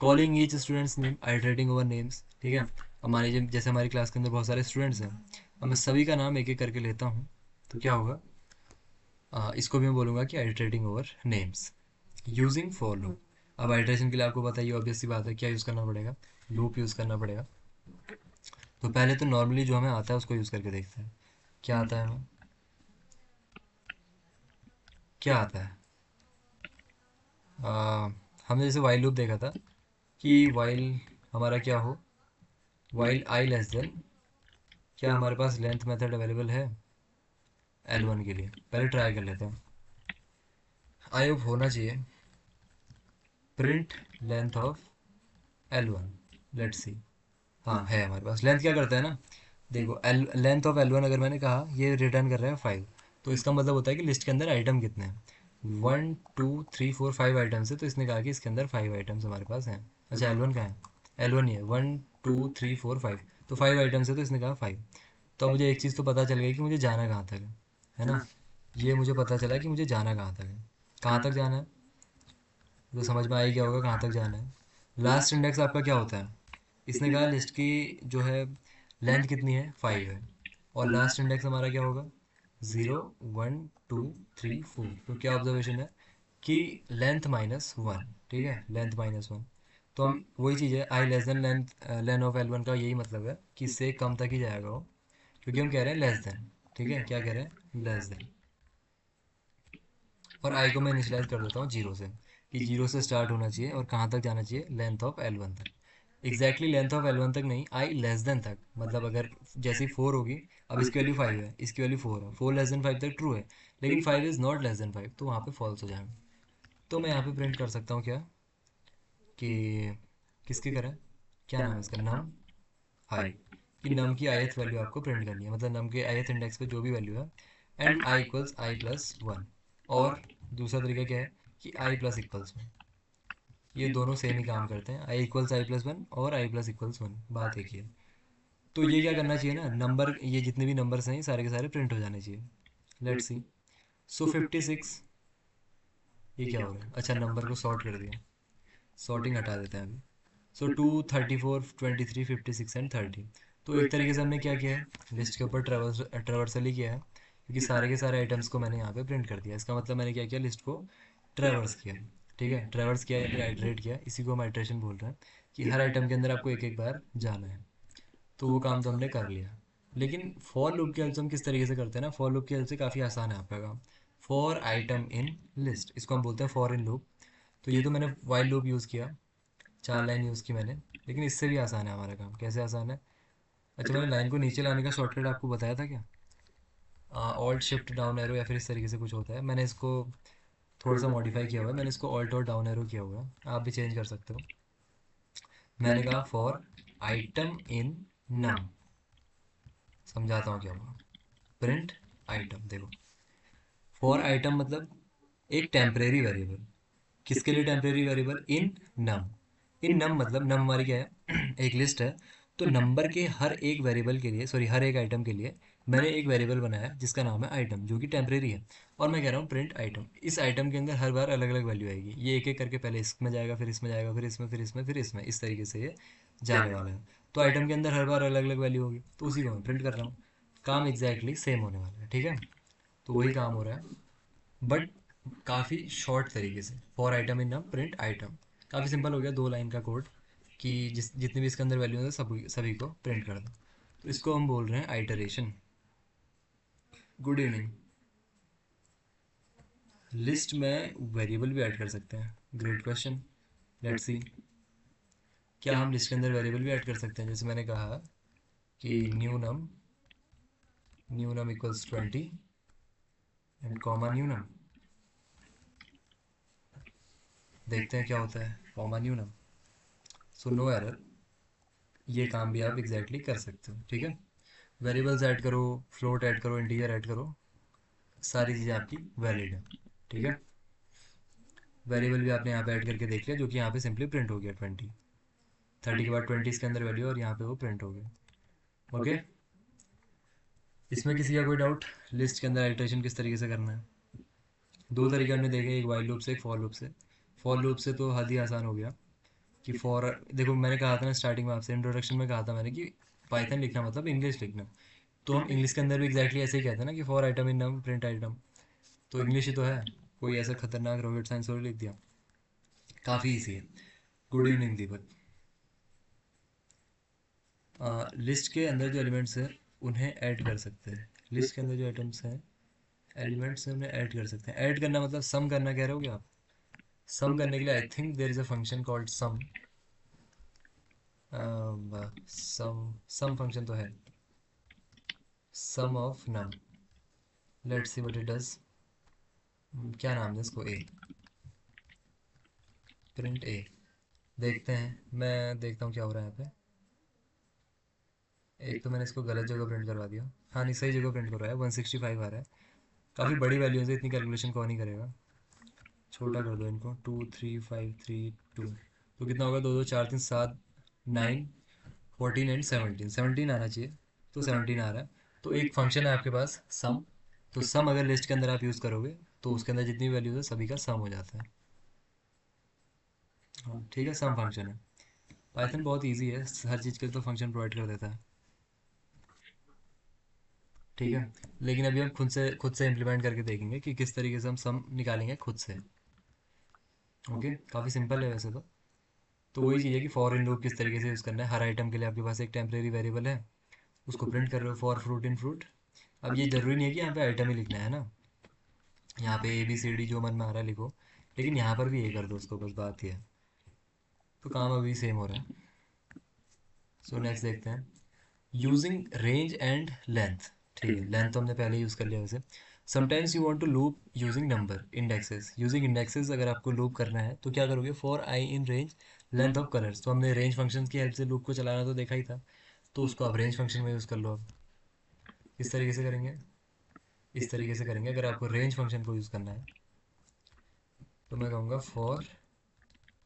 S2: Calling each students name, iterating over names, ठीक है। अब मान लीजिए जैसे हमारी क्लास के अंदर बहुत सारे स्टूडेंट्स हैं, अब मैं सभी का नाम एक एक करके लेता हूँ, तो क्या होगा, इसको भी मैं बोलूँगा कि iterating over names using for loop. अब आइटरेशन के लिए आपको बताइए, ऑब्वियस सी बात है, क्या यूज़ करना पड़ेगा, लूप यूज़ करना पड़ेगा। तो पहले तो नॉर्मली जो हमें आता है उसको यूज़ करके देखते हैं, क्या आता है हमें, क्या आता है। हमने जैसे वाइल लूप देखा था कि वाइल हमारा क्या हो, वाइल आई लेस देन, क्या हमारे पास लेंथ मेथड अवेलेबल है L1 के लिए, पहले ट्राई कर लेते हैं। आई होप होना चाहिए, print length of L1, let's see. हाँ है हमारे पास। लेंथ क्या करता है ना, देखो एल लेंथ ऑफ L1 अगर मैंने कहा ये रिटर्न कर रहा है 5, तो इसका मतलब होता है कि लिस्ट के अंदर आइटम कितने हैं, 1 2 3 4 5 आइटम्स है, तो इसने कहा कि इसके अंदर 5 आइटम्स हमारे पास हैं। अच्छा L1 कहाँ है, L1 ही है, 1 2 3 4 5, तो 5 आइटम्स है, तो इसने कहा 5। तो अब मुझे एक चीज़ तो पता चल गई कि मुझे जाना कहाँ तक है ना। ये मुझे पता चला कि मुझे जाना कहाँ तक है, कहाँ तक जाना है, तो समझ में आ ही गया होगा कहाँ तक जाना है। लास्ट इंडेक्स आपका क्या होता है, इसने कहा लिस्ट की जो है लेंथ कितनी है, 5 है, और लास्ट इंडेक्स हमारा क्या होगा, 0 1 2 3 4। तो क्या ऑब्जर्वेशन है कि लेंथ -1, ठीक है, लेंथ -1। तो हम वही चीज़ है, i less than length, len of L1 का यही मतलब है कि इससे कम तक ही जाएगा वो, क्योंकि हम कह रहे हैं लेस देन, ठीक है, क्या कह रहे हैं, लेस देन। और आई को मैं इनिशियलाइज कर देता हूँ 0 से, कि 0 से स्टार्ट होना चाहिए और कहाँ तक जाना चाहिए, लेंथ ऑफ L1 तक। एग्जैक्टली लेंथ ऑफ L1 तक नहीं, आई लेस देन तक, मतलब अगर जैसी 4 होगी, अब इसकी वैल्यू 5 है, इसकी वैल्यू 4 है, 4 लेस देन 5 तक ट्रू है, लेकिन 5 इज़ नॉट लेस देन 5, तो वहाँ पे फॉल्स हो जाएगा। तो मैं यहाँ पे प्रिंट कर सकता हूँ क्या, कि किसकी करें, क्या नाम है इसका, नम आई, कि नम की ith वैल्यू आपको प्रिंट करनी है, मतलब नम के ith इंडेक्स पे जो भी वैल्यू है, एंड आई इक्वल्स i+1। और दूसरा तरीका क्या है कि i प्लस इक्वल्स 1, ये दोनों सेम ही काम करते हैं, i=i+1 और i+1, बात एक ही है। तो ये क्या करना चाहिए ना, नंबर ये जितने भी नंबर्स हैं ये सारे के सारे प्रिंट हो जाने चाहिए। लेट्स सी, सो 56, ये क्या हो रहा है, अच्छा नंबर को सॉर्ट कर दिया, सॉर्टिंग हटा देते हैं अभी। सो 2 34 23 56 एंड 30। तो एक तरीके से हमने क्या किया है, लिस्ट के ऊपर ट्रेवर्सल ही किया है, क्योंकि सारे के सारे आइटम्स को मैंने यहाँ पे प्रिंट कर दिया। इसका मतलब मैंने क्या किया, लिस्ट को ट्रेवर्स किया, ठीक है, ट्रेवर्स किया या फिर आइटरेट किया, इसी को हम आइटरेशन बोल रहे हैं, कि हर आइटम के अंदर आपको एक एक बार जाना है। तो वो काम तो हमने कर लिया। लेकिन फॉर लूप की हेल्प से हम किस तरीके से करते हैं ना, फॉर लूप की हेल्प से काफ़ी आसान है आपका काम। फॉर आइटम इन लिस्ट, इसको हम बोलते हैं फॉर इन लूप। तो ये तो मैंने वाइल लूप यूज़ किया, 4 लाइन यूज़ की मैंने, लेकिन इससे भी आसान है हमारा काम। कैसे आसान है, अच्छा मैंने लाइन को नीचे लाने का शॉर्टकट आपको बताया था क्या, ऑल्ट शिफ्ट डाउन एरो या फिर इस तरीके से कुछ होता है, मैंने इसको थोड़ा सा मॉडिफाई किया हुआ है, मैंने इसको ऑल्ट और डाउन एरो किया हुआ है, आप भी चेंज कर सकते हो। मैंने कहा फॉर आइटम इन नम, समझाता हूँ क्या हुआ, प्रिंट आइटम, देखो फॉर आइटम मतलब एक टेम्परेरी वेरिएबल, किसके लिए टेम्परेरी वेरिएबल, इन नम। इन नम मतलब नम हमारी क्या है एक लिस्ट है, तो नंबर के हर एक वेरिएबल के लिए, सॉरी हर एक आइटम के लिए मैंने एक वेरिएबल बनाया जिसका नाम है आइटम, जो कि टेम्परेरी है। और मैं कह रहा हूँ प्रिंट आइटम, इस आइटम के अंदर हर बार अलग अलग वैल्यू आएगी, ये एक एक करके पहले इसमें जाएगा, फिर इसमें जाएगा, फिर इसमें, फिर इसमें, फिर इसमें, इस तरीके से ये जाने वाला है। तो आइटम के अंदर हर बार अलग अलग वैल्यू होगी, तो उसी को मैं प्रिंट कर रहा हूँ। काम एग्जैक्टली सेम होने वाला है, ठीक है, तो वही काम हो रहा है। बट काफ़ी शॉर्ट तरीके से, for item in num print item. काफ़ी सिंपल हो गया, 2 लाइन का कोड कि जितनी भी इसके अंदर वैल्यू है सभी सभी को प्रिंट कर दो। तो इसको हम बोल रहे हैं आइटरेशन। Good evening. लिस्ट में वेरिएबल भी ऐड कर सकते हैं, ग्रेट क्वेश्चन, लेट्स सी। क्या हम लिस्ट के अंदर वेरिएबल भी ऐड कर सकते हैं? जैसे मैंने कहा कि new num equals 20 and comma new num. देखते हैं क्या होता है, comma new num. So no error, ये काम भी आप एग्जैक्टली कर सकते हो, ठीक है। वेरिएबल्स ऐड करो, फ्लोट ऐड करो, इंटीजर ऐड करो, सारी चीज़ें आपकी वैलिड है, ठीक है। वेरिएबल भी आपने यहाँ पे ऐड करके देख लिया, जो कि यहाँ पे सिंपली प्रिंट हो गया 20। 30 के बाद 20 इसके अंदर वैल्यू और यहाँ पे वो प्रिंट हो गया, ओके। इसमें किसी का कोई डाउट? लिस्ट के अंदर आइटरेशन किस तरीके से करना है? 2 तरीके हमने देखे, एक वाइल लूप से, एक फॉर लूप से। फॉर लूप से तो हद ही आसान हो गया कि फॉर, देखो मैंने कहा था ना स्टार्टिंग में आपसे, इंट्रोडक्शन में कहा था मैंने कि पाइथन लिखना मतलब इंग्लिश लिखना। तो हम इंग्लिश के अंदर भी एग्जैक्टली ऐसे ही कहते हैं ना कि for item in num print item. तो इंग्लिश ही तो है, कोई ऐसा खतरनाक रॉकेट साइंस और लिख दिया। काफ़ी ईजी है। गुड इवनिंग दीपक। लिस्ट के अंदर जो एलिमेंट्स हैं उन्हें ऐड कर सकते हैं। लिस्ट के अंदर जो आइटम्स हैं, एलिमेंट्स हैं, उन्हें ऐड कर सकते हैं। ऐड करना मतलब सम करना कह रहे हो क्या आप? सम करने के लिए I think there is a function called sum. Sum function तो है, sum of num. Let's see what it does. क्या नाम है इसको? A, print a. देखते हैं, मैं देखता हूँ क्या हो रहा है यहाँ पे। एक तो मैंने इसको गलत जगह प्रिंट करवा दिया। हाँ नहीं, सही जगह प्रिंट करवाया है, 165 आ रहा है। काफ़ी बड़ी वैल्यू है, इतनी कैलकुलेशन कौन ही करेगा। छोटा कर दो इनको, 2 3 5 3 2। तो कितना होगा? 2 2 4 3 7, 9 14 एंड 17, 17 आना चाहिए। तो 17 आ रहा है। तो एक फंक्शन है आपके पास सम। तो सम अगर लिस्ट के अंदर आप यूज़ करोगे तो उसके अंदर जितनी वैल्यूज है सभी का सम हो जाता है। हाँ ठीक है, सम फंक्शन है। पाइथन बहुत ईजी है, हर चीज़ के लिए तो फंक्शन प्रोवाइड कर देता है, ठीक है। लेकिन अभी हम खुद से इम्प्लीमेंट करके देखेंगे कि किस तरीके से हम सम निकालेंगे खुद से, ओके। काफ़ी सिंपल है वैसे तो वही चीज़ है कि फॉर इन लूप किस तरीके से यूज़ करना है। हर आइटम के लिए आपके पास एक टेम्परेरी वेरिएबल है, उसको प्रिंट कर रहे हो, फॉर फ्रूट इन फ्रूट। अब ये ज़रूरी नहीं है कि यहाँ पे आइटम ही लिखना है ना, यहाँ पे ABCD जो मन में आ रहा है लिखो, लेकिन यहाँ पर भी ये कर दो उसको, बस बात ये है। तो काम अभी सेम हो रहा है। सो नेक्स्ट देखते हैं, यूजिंग रेंज एंड लेंथ। ठीक है, लेंथ तो हमने पहले यूज़ कर लिया वैसे। Sometimes you want to loop using number indexes. Using indexes अगर आपको लूप करना है तो क्या करोगे? For i in range length of colours. तो हमने रेंज फंक्शन की हेल्प से लूप को चलाना तो देखा ही था, तो उसको आप रेंज फंक्शन में यूज़ कर लो। अब किस तरीके से करेंगे? इस तरीके से करेंगे। अगर आपको रेंज फंक्शन को यूज़ करना है तो मैं कहूँगा फॉर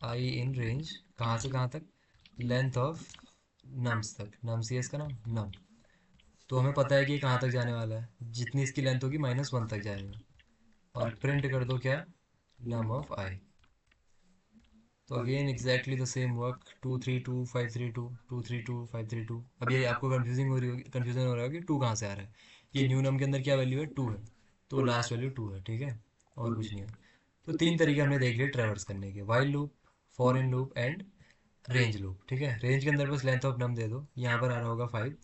S2: आई इन रेंज, कहाँ से कहाँ तक? लेंथ ऑफ नम्स तक। नम्स ही है इसका नाम, नम। तो हमें पता है कि ये कहाँ तक जाने वाला है, जितनी इसकी लेंथ होगी -1 तक जाएगा। और प्रिंट कर दो क्या? नम ऑफ आई। तो again exactly the same work, 2 3 2 5 3 2, 2 3 2 5 3 2। अब ये आपको कंफ्यूजिंग हो रही होगी, कन्फ्यूजन हो रहा है कि 2 कहाँ से आ रहा है। ये न्यू नम के अंदर क्या वैल्यू है? 2 है, तो लास्ट वैल्यू 2 है, ठीक है, और कुछ नहीं है। तो 3 तरीके हमने देख लिए ट्रैवर्स करने के, while loop, for in loop and range loop, ठीक है। रेंज के अंदर बस लेंथ ऑफ नम दे दो, यहाँ पर आ रहा होगा 5,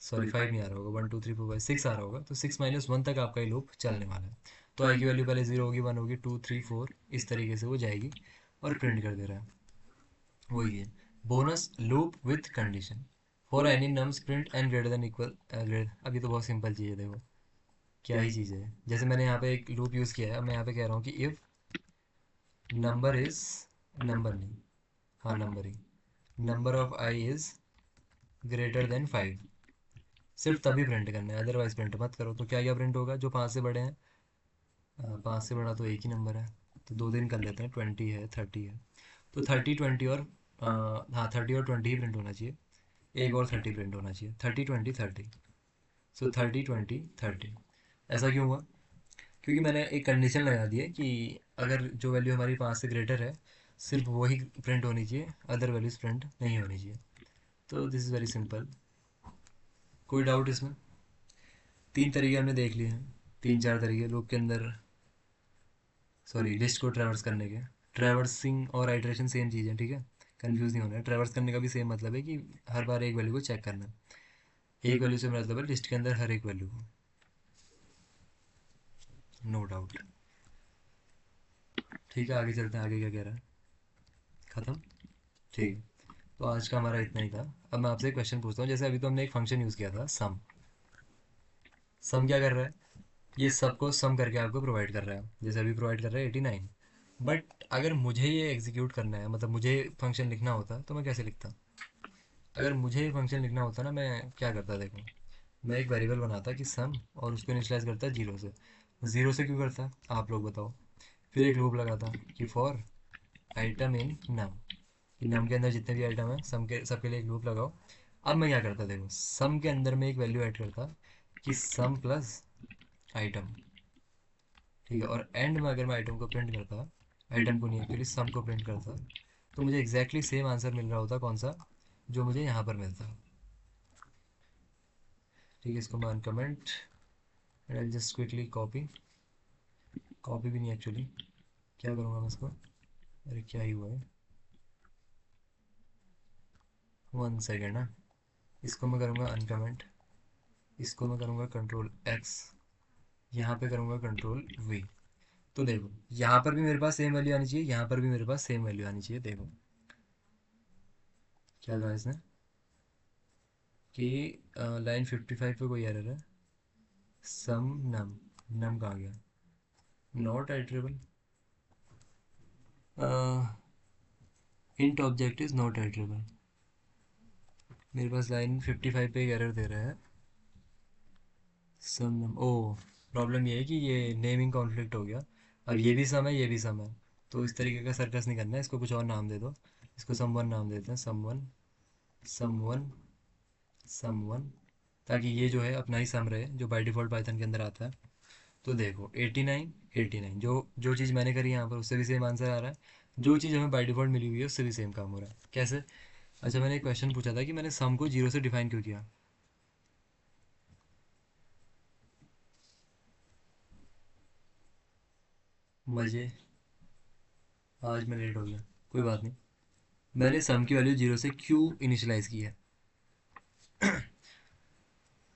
S2: सॉरी 5 नहीं आ रहा होगा, 1 2 3 4 5 6 आ रहा होगा, तो 6 - 1 तक आपका ये लूप चलने वाला है। तो आई की वैल्यू पहले 0 होगी, 1 होगी, 2 3 4 इस तरीके से वो जाएगी और प्रिंट कर दे रहा है। वही है bonus loop with condition, for any nums print and greater than equal greater. अभी तो बहुत सिंपल चीज़ है, देखो क्या ही चीज़ है। जैसे मैंने यहाँ पे एक लूप यूज़ किया है, अब मैं यहाँ पे कह रहा हूँ कि इफ़ नंबर इज़, नंबर नहीं, हाँ number he, number of I is greater than 5, सिर्फ तभी प्रिंट करना है, अदरवाइज प्रिंट मत करो। तो क्या क्या प्रिंट होगा? जो 5 से बड़े हैं, 5 से बड़ा तो एक ही नंबर है, तो 2 दिन कर लेते हैं, 20 है, 30 है। तो 30 20 और हाँ 30 और 20 ही प्रिंट होना चाहिए, एक और 30 प्रिंट होना चाहिए, 30 20 30। सो 30 20 30। ऐसा क्यों हुआ? क्योंकि मैंने एक कंडीशन लगा दी है कि अगर जो वैल्यू हमारी 5 से ग्रेटर है सिर्फ वही प्रिंट होनी चाहिए, अदर वैल्यूज़ प्रिंट नहीं होनी चाहिए। तो दिस इज़ वेरी सिंपल। कोई डाउट इसमें? 3 तरीके हमने देख लिए हैं, 3 4 तरीके लूप के अंदर सॉरी लिस्ट को ट्रैवर्स करने के। ट्रैवर्सिंग और आइटरेशन सेम चीज़ है, ठीक है, कंफ्यूज नहीं होना है। ट्रैवर्स करने का भी सेम मतलब है कि हर बार एक वैल्यू को चेक करना। एक वैल्यू से मतलब है लिस्ट के अंदर हर एक वैल्यू को, नो डाउट। ठीक है, आगे चलते हैं, आगे क्या कह रहा है, खत्म, ठीक है। तो आज का हमारा इतना ही था। अब मैं आपसे एक क्वेश्चन पूछता हूँ, जैसे अभी तो हमने एक फंक्शन यूज़ किया था सम। सम क्या कर रहा है, ये सबको सम करके आपको प्रोवाइड कर रहा है, जैसे अभी प्रोवाइड कर रहा है 89। बट अगर मुझे ये एग्जीक्यूट करना है, मतलब मुझे फंक्शन लिखना होता तो मैं कैसे लिखता। अगर मुझे ये फंक्शन लिखना होता ना, मैं क्या करता, देखो मैं एक वेरिएबल बनाता कि सम, और उसको इनिशियलाइज करता जीरो से। जीरो से क्यों करता आप लोग बताओ। फिर एक लूप लगाता कि फॉर आइटम इन नम, कि नम के अंदर जितने भी आइटम है सम के सबके लिए एक लूप लगाओ। अब मैं क्या करता, देखो सम के अंदर मैं एक वैल्यू ऐड करता कि सम प्लस आइटम, ठीक है। और एंड में अगर मैं आइटम को प्रिंट करता, आइटम को नहीं एक्चुअली सम को प्रिंट करता, तो मुझे एग्जैक्टली सेम आंसर मिल रहा होता, कौन सा, जो मुझे यहाँ पर मिलता। ठीक है, इसको मैं uncomment and I just quickly copy, copy भी नहीं एक्चुअली, क्या करूँगा मैं इसको, अरे क्या ही हुआ है, 1 सेकेंड ना। इसको मैं करूँगा अनकमेंट, इसको मैं करूँगा कंट्रोल एक्स, यहाँ पे करूँगा कंट्रोल वी। तो देखो यहाँ पर भी मेरे पास सेम वैल्यू आनी चाहिए, यहाँ पर भी मेरे पास सेम वैल्यू आनी चाहिए। देखो क्या कहा इसने कि लाइन 55 पे कोई एरर है, सम नम, नम कहाँ गया, not iterable, int object is not iterable. मेरे पास लाइन 55 पे एक एरर दे रहा है, सम नम, ओ प्रॉब्लम ये है कि ये नेमिंग कॉन्फ्लिक्ट हो गया। अब ये भी सम है, ये भी सम है, तो इस तरीके का सर्कस नहीं करना है, इसको कुछ और नाम दे दो। इसको सम वन नाम देते हैं, सम वन, सम वन, सम वन, ताकि ये जो है अपना ही सम रहे जो बाय डिफ़ॉल्ट पाइथन के अंदर आता है। तो देखो 89 89, जो जो चीज़ मैंने करी यहाँ पर उससे भी सेम आंसर आ रहा है, जो चीज़ हमें बाय डिफ़ॉल्ट मिली हुई है उससे भी सेम काम हो रहा है। कैसे, अच्छा मैंने एक क्वेश्चन पूछा था कि मैंने सम को जीरो से डिफाइन क्यों किया। मजे, आज मैं लेट हो गया, कोई बात नहीं। मैंने सम की वैल्यू जीरो से क्यों इनिशियलाइज की है,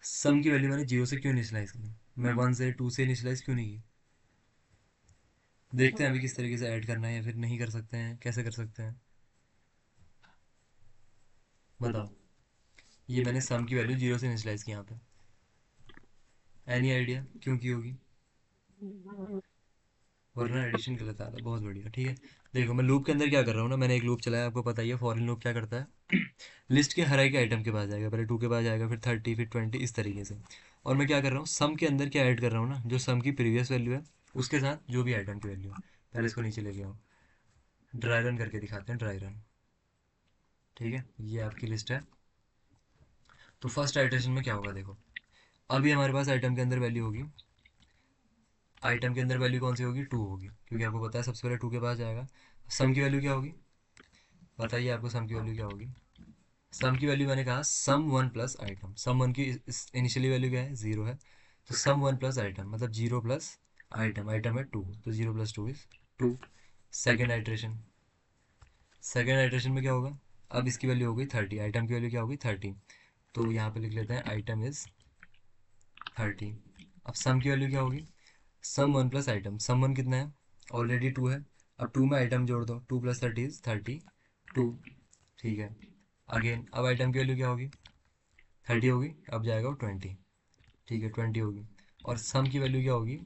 S2: सम की वैल्यू मैंने जीरो से क्यों इनिशियलाइज की, मैं वन से टू से इनिशियलाइज क्यों नहीं की। देखते हैं अभी किस तरीके से ऐड करना है, या फिर नहीं कर सकते हैं, कैसे कर सकते हैं बताओ। ये मैंने सम की वैल्यू जीरो से इनिशियलाइज की यहाँ पे, एनी आइडिया क्यों की होगी, वरना एडिशन गलत आ रहा है, बहुत बढ़िया, ठीक है। देखो मैं लूप के अंदर क्या कर रहा हूँ ना, मैंने एक लूप चलाया, आपको पता ही है फॉर इन लूप क्या करता है, लिस्ट के हर एक आइटम के पास जाएगा, पहले 2 के पास जाएगा, फिर 30, फिर 20, इस तरीके से। और मैं क्या कर रहा हूँ, सम के अंदर क्या ऐड कर रहा हूँ ना, जो सम की प्रीवियस वैल्यू है उसके साथ जो भी आइटम की वैल्यू है। पहले इसको नीचे ले गया हूँ, ड्राई रन करके दिखाते हैं, ड्राई रन, ठीक है, ये आपकी लिस्ट है। तो फर्स्ट आइटरेशन में क्या होगा, देखो अभी हमारे पास आइटम के अंदर वैल्यू होगी, आइटम के अंदर वैल्यू कौन सी होगी, 2 होगी, क्योंकि आपको पता है सबसे पहले 2 के पास जाएगा। सम की वैल्यू क्या होगी, बताइए आपको सम की वैल्यू क्या होगी। सम की वैल्यू मैंने कहा sum one plus item, sum one की इनिशियली वैल्यू क्या है, जीरो है, तो सम वन प्लस आइटम मतलब जीरो प्लस आइटम, आइटम है टू, तो zero plus two is two. Second iteration, second iteration में क्या होगा, अब इसकी वैल्यू हो गई 30, आइटम की वैल्यू क्या होगी 30, तो यहाँ पे लिख लेते हैं आइटम इज 30। अब सम की वैल्यू क्या होगी, सम one plus item, sum one कितना है, ऑलरेडी 2 है, अब 2 में आइटम जोड़ दो, 2 प्लस 30 इज 32, ठीक है। अगेन अब आइटम की वैल्यू क्या होगी, 30 होगी, अब जाएगा वो 20, ठीक है 20 होगी। और सम की वैल्यू क्या होगी,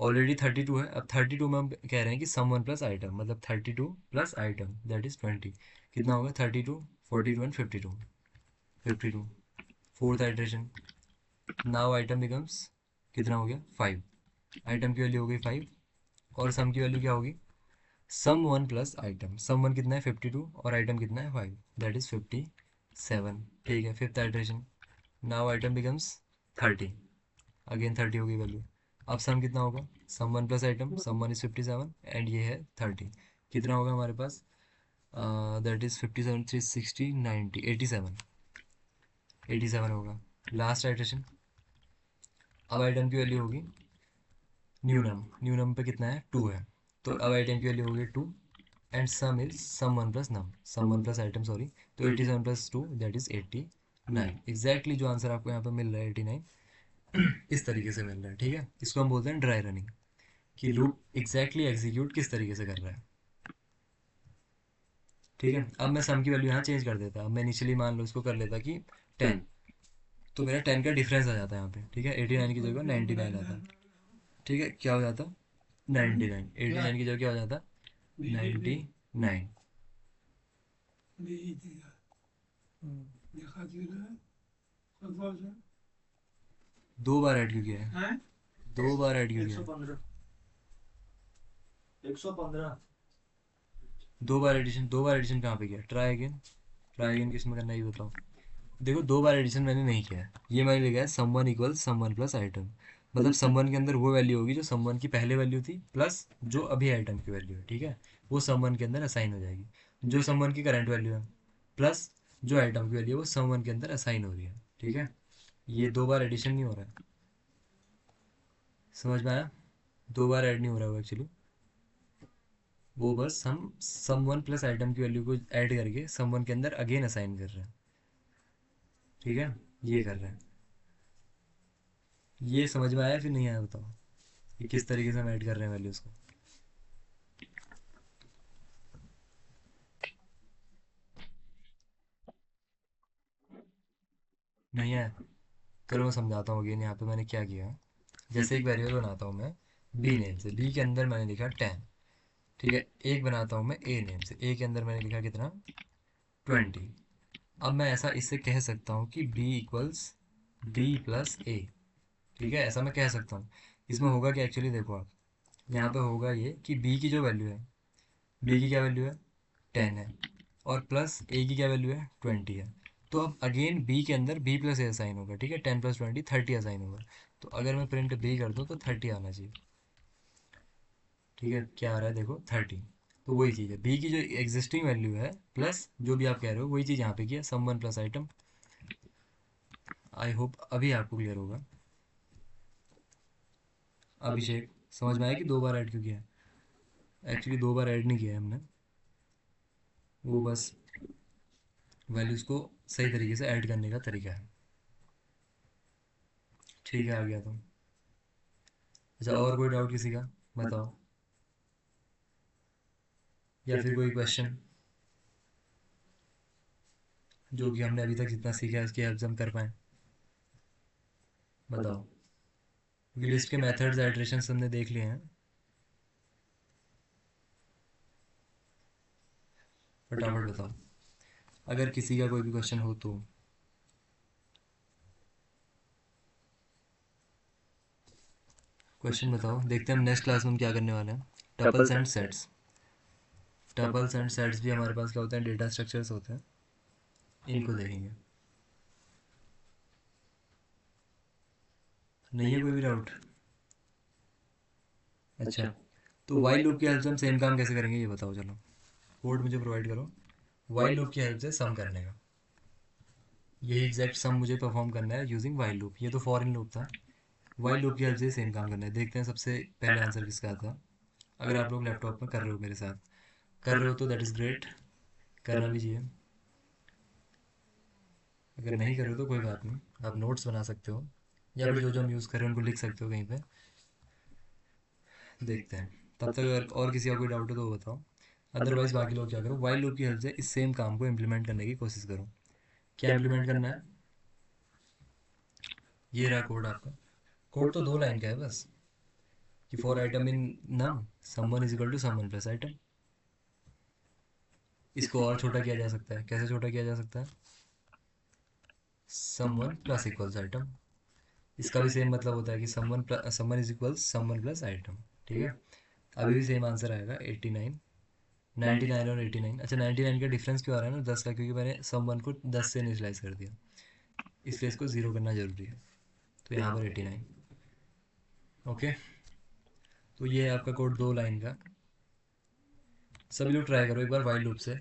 S2: ऑलरेडी 32 है, अब 32 में हम कह रहे हैं कि सम वन प्लस आइटम, मतलब 32 प्लस आइटम दैट इज 20, कितना होगा 32, 42 and 52, 52। Fourth iteration, now item becomes, कितना हो गया 5, आइटम की वैल्यू हो गई 5, और सम की वैल्यू क्या होगी, सम one plus item, sum one कितना है 52 और आइटम कितना है 5, दैट इज 57, ठीक है। Fifth iteration, now item becomes 30, again 30 होगी वैल्यू। अब सम कितना होगा, sum one plus item, sum one is 57 and ये है 30, कितना होगा हमारे पास, दैट इज 57, 360, 90, 87, 87 होगा। लास्ट आइट्रेशन, अब आइटम की वैल्यू होगी न्यू नम पे कितना है, 2 है। तो अब आइटम की वैल्यू हो गई 2 and sum is sum one plus num, sum one plus item sorry. तो 87 प्लस 2 दैट इज 89। एग्जैक्टली जो आंसर आपको यहाँ पे मिल रहा है 89, इस तरीके से मिल रहा है। ठीक है, इसको हम बोलते हैं ड्राई रनिंग, कि लूप एग्जैक्टली एग्जीक्यूट किस तरीके से कर रहा है। ठीक है, अब मैं सम की वैल्यू यहाँ चेंज कर देता, अब मैं इनिशियली मान लो इसको कर लेता कि 10, तो मेरा 10 का डिफरेंस आ जाता है यहाँ पे। ठीक है, 89 की जगह 99 आता। ठीक है, क्या हो जाता, 99, 89 की जगह क्या हो जाता, 99। दो बार ऐड क्यों किया है, दो बार ऐड क्यों किया है,
S1: 115।
S2: दो बार एडिशन कहाँ पे किया, ट्राई अगेन, ट्राई अगेन किस में करना है ये बताओ। देखो, दो बार एडिशन मैंने नहीं किया है, ये मैंने लिखा है sum one equal sum one plus item. मतलब सम वन के अंदर वो वैल्यू होगी जो सम वन की पहले वैल्यू थी प्लस जो अभी आइटम की वैल्यू है। ठीक है, वो सम वन के अंदर असाइन हो जाएगी, जो सम वन की करंट वैल्यू है प्लस जो आइटम की वैल्यू है वो सम वन के अंदर असाइन हो रही है। ठीक है, ये दो बार एडिशन नहीं हो रहा है, समझ में आया, दो बार ऐड नहीं हो रहा है एक्चुअली, वो बस हम सम वन प्लस आइटम की वैल्यू को ऐड करके सम वन के अंदर अगेन असाइन कर रहे हैं। ठीक है, ये कर रहे हैं। ये समझ में आया फिर नहीं आया बताओ, कि किस तरीके से हम ऐड कर रहे हैं वैल्यूज़ को। नहीं है, चलो मैं समझाता हूँ अगेन। यहाँ पे मैंने क्या किया, जैसे एक वेरिएबल बनाता हूँ मैं बी नेम से, बी के अंदर मैंने लिखा 10। ठीक है, एक बनाता हूँ मैं ए नेम से, ए के अंदर मैंने लिखा कितना, 20। अब मैं ऐसा इससे कह सकता हूँ कि बी इक्वल्स बी प्लस ए। ठीक है, ऐसा मैं कह सकता हूँ। इसमें होगा क्या एक्चुअली, देखो आप, यहाँ पे होगा ये कि बी की जो वैल्यू है, बी की क्या वैल्यू है, 10 है, और प्लस ए की क्या वैल्यू है, 20 है। तो अब अगेन बी के अंदर बी प्लस ए असाइन होगा। ठीक है, 10 प्लस 20 30 असाइन होगा। तो अगर मैं प्रिंट बी कर दूँ तो 30 आना चाहिए। ठीक है, क्या आ रहा है देखो, 30। तो वही चीज़ है, बी की जो एग्जिस्टिंग वैल्यू है प्लस जो भी आप कह रहे हो वही चीज़ यहाँ पे किया, sum one plus item. I hope अभी आपको क्लियर होगा। अभिषेक, समझ में आया कि दो बार ऐड क्यों किया है, एक्चुअली दो बार ऐड नहीं किया है हमने, वो बस वैल्यूज़ को सही तरीके से ऐड करने का तरीका है। ठीक है, आ गया तुम। अच्छा, और कोई डाउट किसी का, बताओ, या फिर कोई क्वेश्चन जो कि हमने अभी तक जितना सीखा है इसकी हेल्प से हम कर पाए, बताओ। क्योंकि लिस्ट के मेथड्स आइटरेशन हमने देख लिए हैं, फटाफट बताओ अगर किसी का कोई भी क्वेश्चन हो तो। क्वेश्चन बताओ, देखते हैं हम नेक्स्ट क्लास में हम क्या करने वाले हैं। Tuples and sets, tuples and sets भी हमारे पास क्या होते हैं, डेटा स्ट्रक्चर्स होते हैं, इनको देखेंगे। नहीं है कोई भी डाउट, अच्छा। तो वाइल लूप की हेल्प से हम सेम काम कैसे करेंगे ये बताओ, चलो कोड मुझे प्रोवाइड करो वाइल लूप की हेल्प से सम करने का। यही एग्जैक्ट सम मुझे परफॉर्म करना है यूजिंग वाइल लूप, ये तो फॉर इन लूप था, वाइल लूप की हेल्प से सेम काम करना है। देखते हैं सबसे पहले आंसर किसका आता है। अगर आप लोग लैपटॉप में कर रहे हो मेरे साथ, कर रहे हो तो दैट इज़ ग्रेट, करना भी चाहिए। अगर नहीं कर रहे हो तो कोई बात नहीं, आप नोट्स बना सकते हो, या फिर जो जो हम यूज़ कर रहे हैं उनको लिख सकते हो कहीं पे। देखते हैं, तब तक अगर और किसी का कोई डाउट हो तो वो बताओ, अदरवाइज बाकी लोग क्या करो, वाइल लूप की हेल्प से इस सेम काम को इम्प्लीमेंट करने की कोशिश करो। क्या इम्प्लीमेंट करना है, ये रहा कोड आपका। कोड तो दो लाइन का है बस, कि for item in num sum one is equal to sum one plus item. इसको और छोटा किया जा सकता है, कैसे छोटा किया जा सकता है, समवन प्लस इक्वल्स आइटम। इसका भी सेम मतलब होता है कि someone is equals someone plus item. ठीक है, अभी भी सेम आंसर आएगा 89, 99 और 89। अच्छा, 99 का डिफरेंस क्यों आ रहा है ना 10 का, क्योंकि मैंने समवन को 10 से इनिशलाइज कर दिया, इसलिए इसको ज़ीरो करना ज़रूरी है। तो यहाँ पर 89। ओके, तो ये है आपका कोड दो लाइन का। सभी लोग ट्राई करो एक बार वाइल लूप से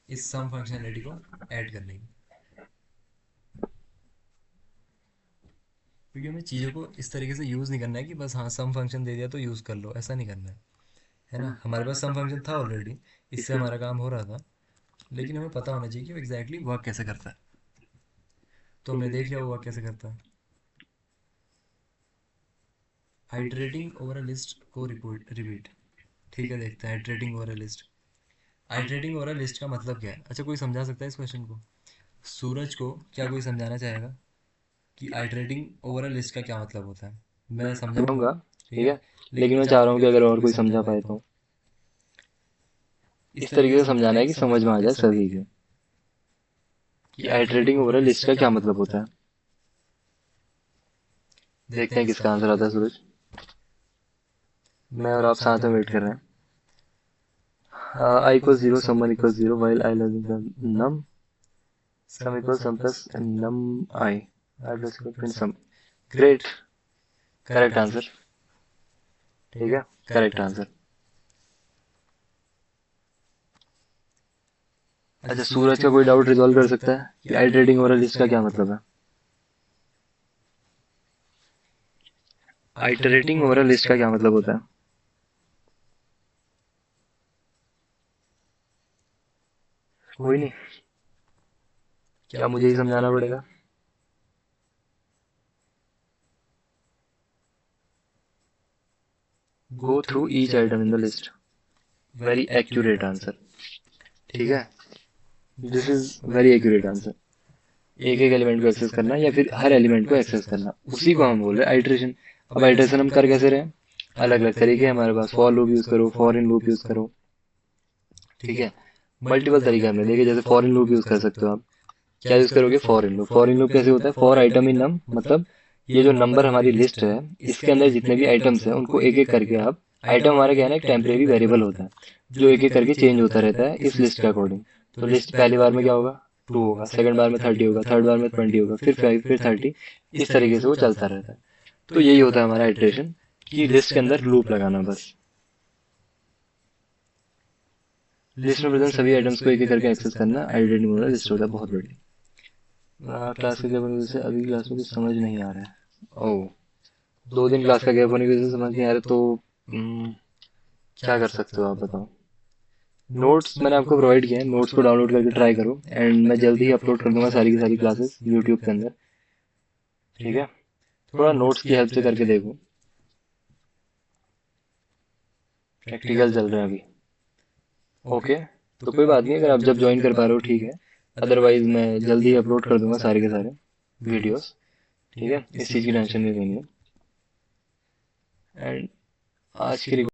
S2: इस सम फंक्शनैलिटी को ऐड करने की। क्योंकि हमें चीज़ों को इस तरीके से यूज़ नहीं करना है कि बस हाँ सम फंक्शन दे दिया तो यूज़ कर लो, ऐसा नहीं करना है ना। हमारे पास सम फंक्शन था ऑलरेडी, इससे हमारा काम हो रहा था, लेकिन हमें पता होना चाहिए कि वो एग्जैक्टली वर्क कैसे करता है। तो हमने देख लिया वो वर्क कैसे करता है। आइटरेटिंग ओवर अ लिस्ट को रिपीट। ठीक है, देखते हैं iterating over a list. Iterating over a list का मतलब क्या है? अच्छा, कोई समझा सकता है इस क्वेश्चन को? सूरज को क्या कोई समझाना चाहेगा कि आइटरेटिंग ओवर अ लिस्ट का क्या मतलब होता है? मैं समझाऊंगा,
S1: समझाऊंगा,
S2: ठीक
S1: ठीक
S2: है,
S1: है।
S2: लेकिन
S1: लेकिन
S2: मैं
S1: मैं
S2: चाह
S1: चाह
S2: रहा
S1: रहा
S2: हूँ
S1: हूँ
S2: कि
S1: कि
S2: अगर
S1: अगर
S2: और
S1: और
S2: कोई
S1: कोई
S2: समझा
S1: समझा
S2: पाए
S1: पाए
S2: तो।
S1: तो
S2: इस
S1: इस
S2: तरीके
S1: तरीके
S2: से
S1: से
S2: समझाना
S1: समझाना
S2: है
S1: है
S2: कि
S1: कि
S2: समझ
S1: समझ
S2: में
S1: में
S2: आ
S1: आ
S2: जाए
S1: जाए
S2: सभी
S1: सभी
S2: को
S1: को
S2: कि
S1: कि
S2: iterating
S1: iterating
S2: over a
S1: over
S2: list का
S1: लिस्ट का
S2: क्या
S1: क्या
S2: मतलब
S1: मतलब
S2: होता
S1: होता
S2: है।
S1: है।
S2: देखते
S1: देखते
S2: हैं
S1: हैं
S2: किसका
S1: किसका
S2: आंसर
S1: आंसर
S2: आता
S1: आता
S2: है
S1: है
S2: सूरज।
S1: सूरज।
S2: मैं
S1: मैं
S2: और
S1: और
S2: आप
S1: आप
S2: साथ
S1: साथ
S2: में
S1: में
S2: वेट
S1: वेट
S2: कर
S1: कर
S2: रहे
S1: रहे
S2: हैं।
S1: हैं। I equals 0, someone equals 0, while I less than num,
S2: sum
S1: sum
S2: equal
S1: equals
S2: sum
S1: sum
S2: plus
S1: plus
S2: num
S1: num
S2: I,
S1: I. I plus equal print
S2: sum.
S1: sum.
S2: Great,
S1: Great,
S2: correct
S1: correct
S2: answer.
S1: Answer.
S2: ठीक
S1: ठीक
S2: है,
S1: है,
S2: correct
S1: correct
S2: answer.
S1: Answer.
S2: अच्छा,
S1: अच्छा,
S2: सूरज
S1: सूरज
S2: का
S1: का
S2: कोई
S1: कोई
S2: डाउट
S1: डाउट
S2: रिजॉल्व
S1: रिजॉल्व
S2: कर
S1: कर
S2: सकता
S1: सकता
S2: है
S1: है
S2: कि
S1: कि
S2: iterating
S1: iterating
S2: over
S1: over
S2: a list
S1: list
S2: का
S1: का
S2: क्या
S1: क्या
S2: मतलब
S1: मतलब
S2: है?
S1: है।
S2: Iterating
S1: iterating
S2: over a
S1: over
S2: list
S1: list
S2: का
S1: का
S2: क्या
S1: क्या
S2: मतलब
S1: मतलब
S2: होता
S1: होता
S2: है?
S1: है।
S2: कोई
S1: कोई
S2: नहीं,
S1: नहीं,
S2: क्या
S1: क्या
S2: मुझे
S1: मुझे
S2: ही
S1: ही
S2: समझाना
S1: समझाना
S2: पड़ेगा?
S1: पड़ेगा।
S2: गो
S1: Go
S2: through
S1: through
S2: each
S1: each
S2: item
S1: item
S2: in
S1: in
S2: the
S1: the
S2: list.
S1: list.
S2: Very
S1: Very
S2: accurate
S1: accurate
S2: answer.
S1: answer.
S2: ठीक
S1: ठीक
S2: है,
S1: है,
S2: this
S1: this
S2: is
S1: is
S2: very
S1: very
S2: accurate
S1: accurate
S2: answer.
S1: Answer.
S2: एक
S1: एक
S2: एक
S1: एक
S2: एलिमेंट
S1: एलिमेंट
S2: को
S1: को
S2: एक्सेस
S1: एक्सेस
S2: करना
S1: करना
S2: या
S1: या
S2: फिर
S1: फिर
S2: हर
S1: हर
S2: एलिमेंट
S1: एलिमेंट
S2: को
S1: को
S2: एक्सेस
S1: एक्सेस
S2: करना,
S1: करना,
S2: उसी
S1: उसी
S2: को
S1: को
S2: हम
S1: हम
S2: बोल
S1: बोल
S2: रहे
S1: रहे
S2: हैं
S1: हैं
S2: आइटरेशन।
S1: आइटरेशन।
S2: अब
S1: अब
S2: आइटरेशन
S1: आइटरेशन
S2: हम
S1: हम
S2: कर
S1: कर
S2: कैसे
S1: कैसे
S2: रहे
S1: रहे
S2: हैं?
S1: हैं।
S2: अलग
S1: अलग
S2: अलग
S1: अलग
S2: तरीके
S1: तरीके
S2: हैं
S1: हैं
S2: हमारे
S1: हमारे
S2: पास।
S1: पास,
S2: for
S1: for
S2: loop
S1: loop
S2: use
S1: use
S2: करो,
S1: करो,
S2: for
S1: for
S2: in
S1: in
S2: loop
S1: loop
S2: use
S1: use
S2: करो।
S1: करो।
S2: ठीक
S1: ठीक
S2: है,
S1: है,
S2: मल्टीपल
S1: मल्टीपल
S2: तरीके
S1: तरीके
S2: हमने
S1: हमने
S2: देखे,
S1: देखे,
S2: जैसे
S1: जैसे
S2: for
S1: for
S2: in
S1: in
S2: loop
S1: loop
S2: use
S1: use
S2: कर
S1: कर
S2: सकते
S1: सकते
S2: हो
S1: हो
S2: आप।
S1: आप।
S2: क्या
S1: क्या
S2: यूज़
S1: यूज
S2: करोगे?
S1: करोगे,
S2: for
S1: for
S2: in
S1: in
S2: loop.
S1: Loop.
S2: For
S1: for
S2: in
S1: in
S2: loop
S1: loop
S2: कैसे
S1: कैसे
S2: होता
S1: होता
S2: है?
S1: है,
S2: for
S1: for
S2: item
S1: item
S2: in
S1: in
S2: num,
S1: num,
S2: मतलब
S1: मतलब
S2: ये
S1: ये
S2: जो
S1: जो
S2: नंबर
S1: नंबर
S2: हमारी
S1: हमारी
S2: लिस्ट
S1: लिस्ट
S2: है,
S1: है,
S2: इसके
S1: इसके
S2: अंदर
S1: अंदर
S2: जितने
S1: जितने
S2: भी
S1: भी
S2: आइटम्स
S1: आइटम्स
S2: हैं
S1: हैं
S2: उनको
S1: उनको
S2: एक
S1: एक
S2: एक
S1: एक
S2: करके
S1: करके
S2: आप,
S1: आप।
S2: आइटम
S1: आइटम
S2: हमारा
S1: हमारा
S2: क्या
S1: क्या
S2: है
S1: है
S2: ना,
S1: ना,
S2: एक
S1: एक
S2: टेम्परेरी
S1: टेम्परेरी
S2: वेरिएबल
S1: वेरिएबल
S2: होता
S1: होता
S2: है
S1: है,
S2: जो
S1: जो
S2: एक
S1: एक
S2: एक
S1: एक
S2: करके
S1: करके
S2: चेंज
S1: चेंज
S2: होता
S1: होता
S2: रहता
S1: रहता
S2: है
S1: है
S2: इस
S1: इस
S2: लिस्ट
S1: लिस्ट
S2: के
S1: के
S2: अकॉर्डिंग।
S1: अकॉर्डिंग।
S2: तो
S1: तो
S2: लिस्ट
S1: लिस्ट
S2: पहली
S1: पहली
S2: बार
S1: बार
S2: में
S1: में
S2: क्या
S1: क्या
S2: होगा?
S1: होगा,
S2: 2
S1: 2
S2: होगा,
S1: होगा,
S2: सेकंड
S1: सेकंड
S2: बार
S1: बार
S2: में
S1: में
S2: 30
S1: 30
S2: होगा,
S1: होगा,
S2: थर्ड
S1: थर्ड
S2: बार
S1: बार
S2: में
S1: में
S2: 20
S1: 20
S2: होगा,
S1: होगा,
S2: फिर
S1: फिर
S2: 5,
S1: 5,
S2: फिर
S1: फिर
S2: 30।
S1: 30।
S2: इस
S1: इस
S2: तरीके
S1: तरीके
S2: से
S1: से
S2: वो
S1: वो
S2: चलता
S1: चलता
S2: रहता
S1: रहता
S2: है।
S1: है।
S2: तो
S1: तो
S2: यही
S1: यही
S2: होता
S1: होता
S2: है
S1: है
S2: हमारा
S1: हमारा
S2: आइटरेशन,
S1: आइटरेशन,
S2: कि
S1: कि
S2: लिस्ट
S1: लिस्ट
S2: के
S1: के
S2: अंदर
S1: अंदर
S2: लूप
S1: लूप
S2: लगाना।
S1: लगाना बस।
S2: लिस्ट
S1: लिस्ट
S2: में
S1: में
S2: प्रेजेंट
S1: प्रेजेंट
S2: सभी
S1: सभी
S2: आइटम्स
S1: आइटम्स
S2: को
S1: को
S2: एक
S1: एक
S2: एक
S1: एक
S2: करके
S1: करके
S2: एक्सेस
S1: एक्सेस
S2: करना,
S1: करना,
S2: identity
S1: identity
S2: mode
S1: mode
S2: list
S1: list
S2: होता
S1: होता
S2: है,
S1: है,
S2: बहुत
S1: बहुत
S2: बढ़िया।
S1: बढ़िया।
S2: क्लास
S1: क्लास
S2: के
S1: के
S2: गैप
S1: गैप
S2: होने
S1: होने
S2: की
S1: की
S2: वजह
S1: वजह
S2: से
S1: से
S2: अभी
S1: अभी
S2: क्लास में
S1: क्लास में
S2: कुछ
S1: कुछ
S2: समझ
S1: समझ
S2: नहीं आ
S1: नहीं
S2: रहा
S1: आ
S2: है।
S1: रहा है।
S2: ओह,
S1: ओह,
S2: 2 दिन
S1: 2 दिन
S2: क्लास
S1: क्लास
S2: का
S1: का
S2: गैप
S1: गैप
S2: होने
S1: होने
S2: की
S1: की
S2: वजह
S1: वजह
S2: से
S1: से
S2: समझ
S1: समझ
S2: नहीं
S1: नहीं
S2: आ
S1: आ
S2: रहा,
S1: रहा,
S2: तो
S1: तो
S2: क्या
S1: क्या
S2: कर
S1: कर
S2: सकते
S1: सकते
S2: हो
S1: हो
S2: आप
S1: आप,
S2: बताओ।
S1: बताओ।
S2: नोट्स
S1: नोट्स
S2: मैंने
S1: मैंने
S2: आपको
S1: आपको
S2: प्रोवाइड
S1: प्रोवाइड
S2: किए
S1: किए
S2: हैं,
S1: हैं,
S2: नोट्स
S1: नोट्स
S2: को
S1: को
S2: डाउनलोड
S1: डाउनलोड
S2: करके
S1: करके
S2: ट्राई
S1: ट्राई
S2: करो।
S1: करो,
S2: एंड
S1: एंड
S2: मैं
S1: मैं
S2: जल्दी
S1: जल्दी
S2: ही
S1: ही
S2: अपलोड
S1: अपलोड
S2: कर
S1: कर
S2: दूंगा
S1: दूंगा
S2: सारी की सारी
S1: सारी
S2: क्लासेस
S1: क्लासेस
S2: यूट्यूब
S1: यूट्यूब
S2: के
S1: के
S2: अंदर।
S1: अंदर।
S2: ठीक
S1: ठीक
S2: है,
S1: है,
S2: थोड़ा
S1: थोड़ा
S2: नोट्स
S1: नोट्स
S2: की
S1: की
S2: हेल्प
S1: हेल्प
S2: से
S1: से
S2: करके
S1: करके
S2: देखो।
S1: देखो।
S2: प्रैक्टिकल
S1: प्रैक्टिकल
S2: चल
S1: चल
S2: रहे
S1: रहा
S2: हैं
S1: है
S2: अभी।
S1: अभी।
S2: ओके,
S1: ओके,
S2: तो
S1: तो
S2: कोई
S1: कोई
S2: बात
S1: बात
S2: नहीं
S1: नहीं,
S2: अगर
S1: अगर
S2: आप
S1: आप
S2: जब
S1: जब
S2: ज्वाइन
S1: ज्वाइन
S2: कर
S1: कर
S2: पा
S1: पा
S2: रहे
S1: रहे
S2: हो
S1: हो
S2: ठीक
S1: ठीक
S2: है।
S1: है।
S2: अदरवाइज
S1: अदरवाइज
S2: मैं
S1: मैं
S2: जल्दी
S1: जल्दी
S2: ही
S1: ही
S2: अपलोड
S1: अपलोड
S2: कर
S1: कर
S2: दूंगा
S1: दूंगा
S2: सारे
S1: सारे
S2: के
S1: के
S2: सारे
S1: सारे
S2: वीडियोस।
S1: वीडियोस।
S2: ठीक
S1: ठीक
S2: है,
S1: है,
S2: इस
S1: इस
S2: चीज़
S1: चीज़
S2: की
S1: की
S2: टेंशन
S1: टेंशन
S2: नहीं
S1: नहीं
S2: लेनी
S1: लेनी
S2: है।
S1: है।
S2: एंड
S1: एंड
S2: आज
S1: आज
S2: की
S1: की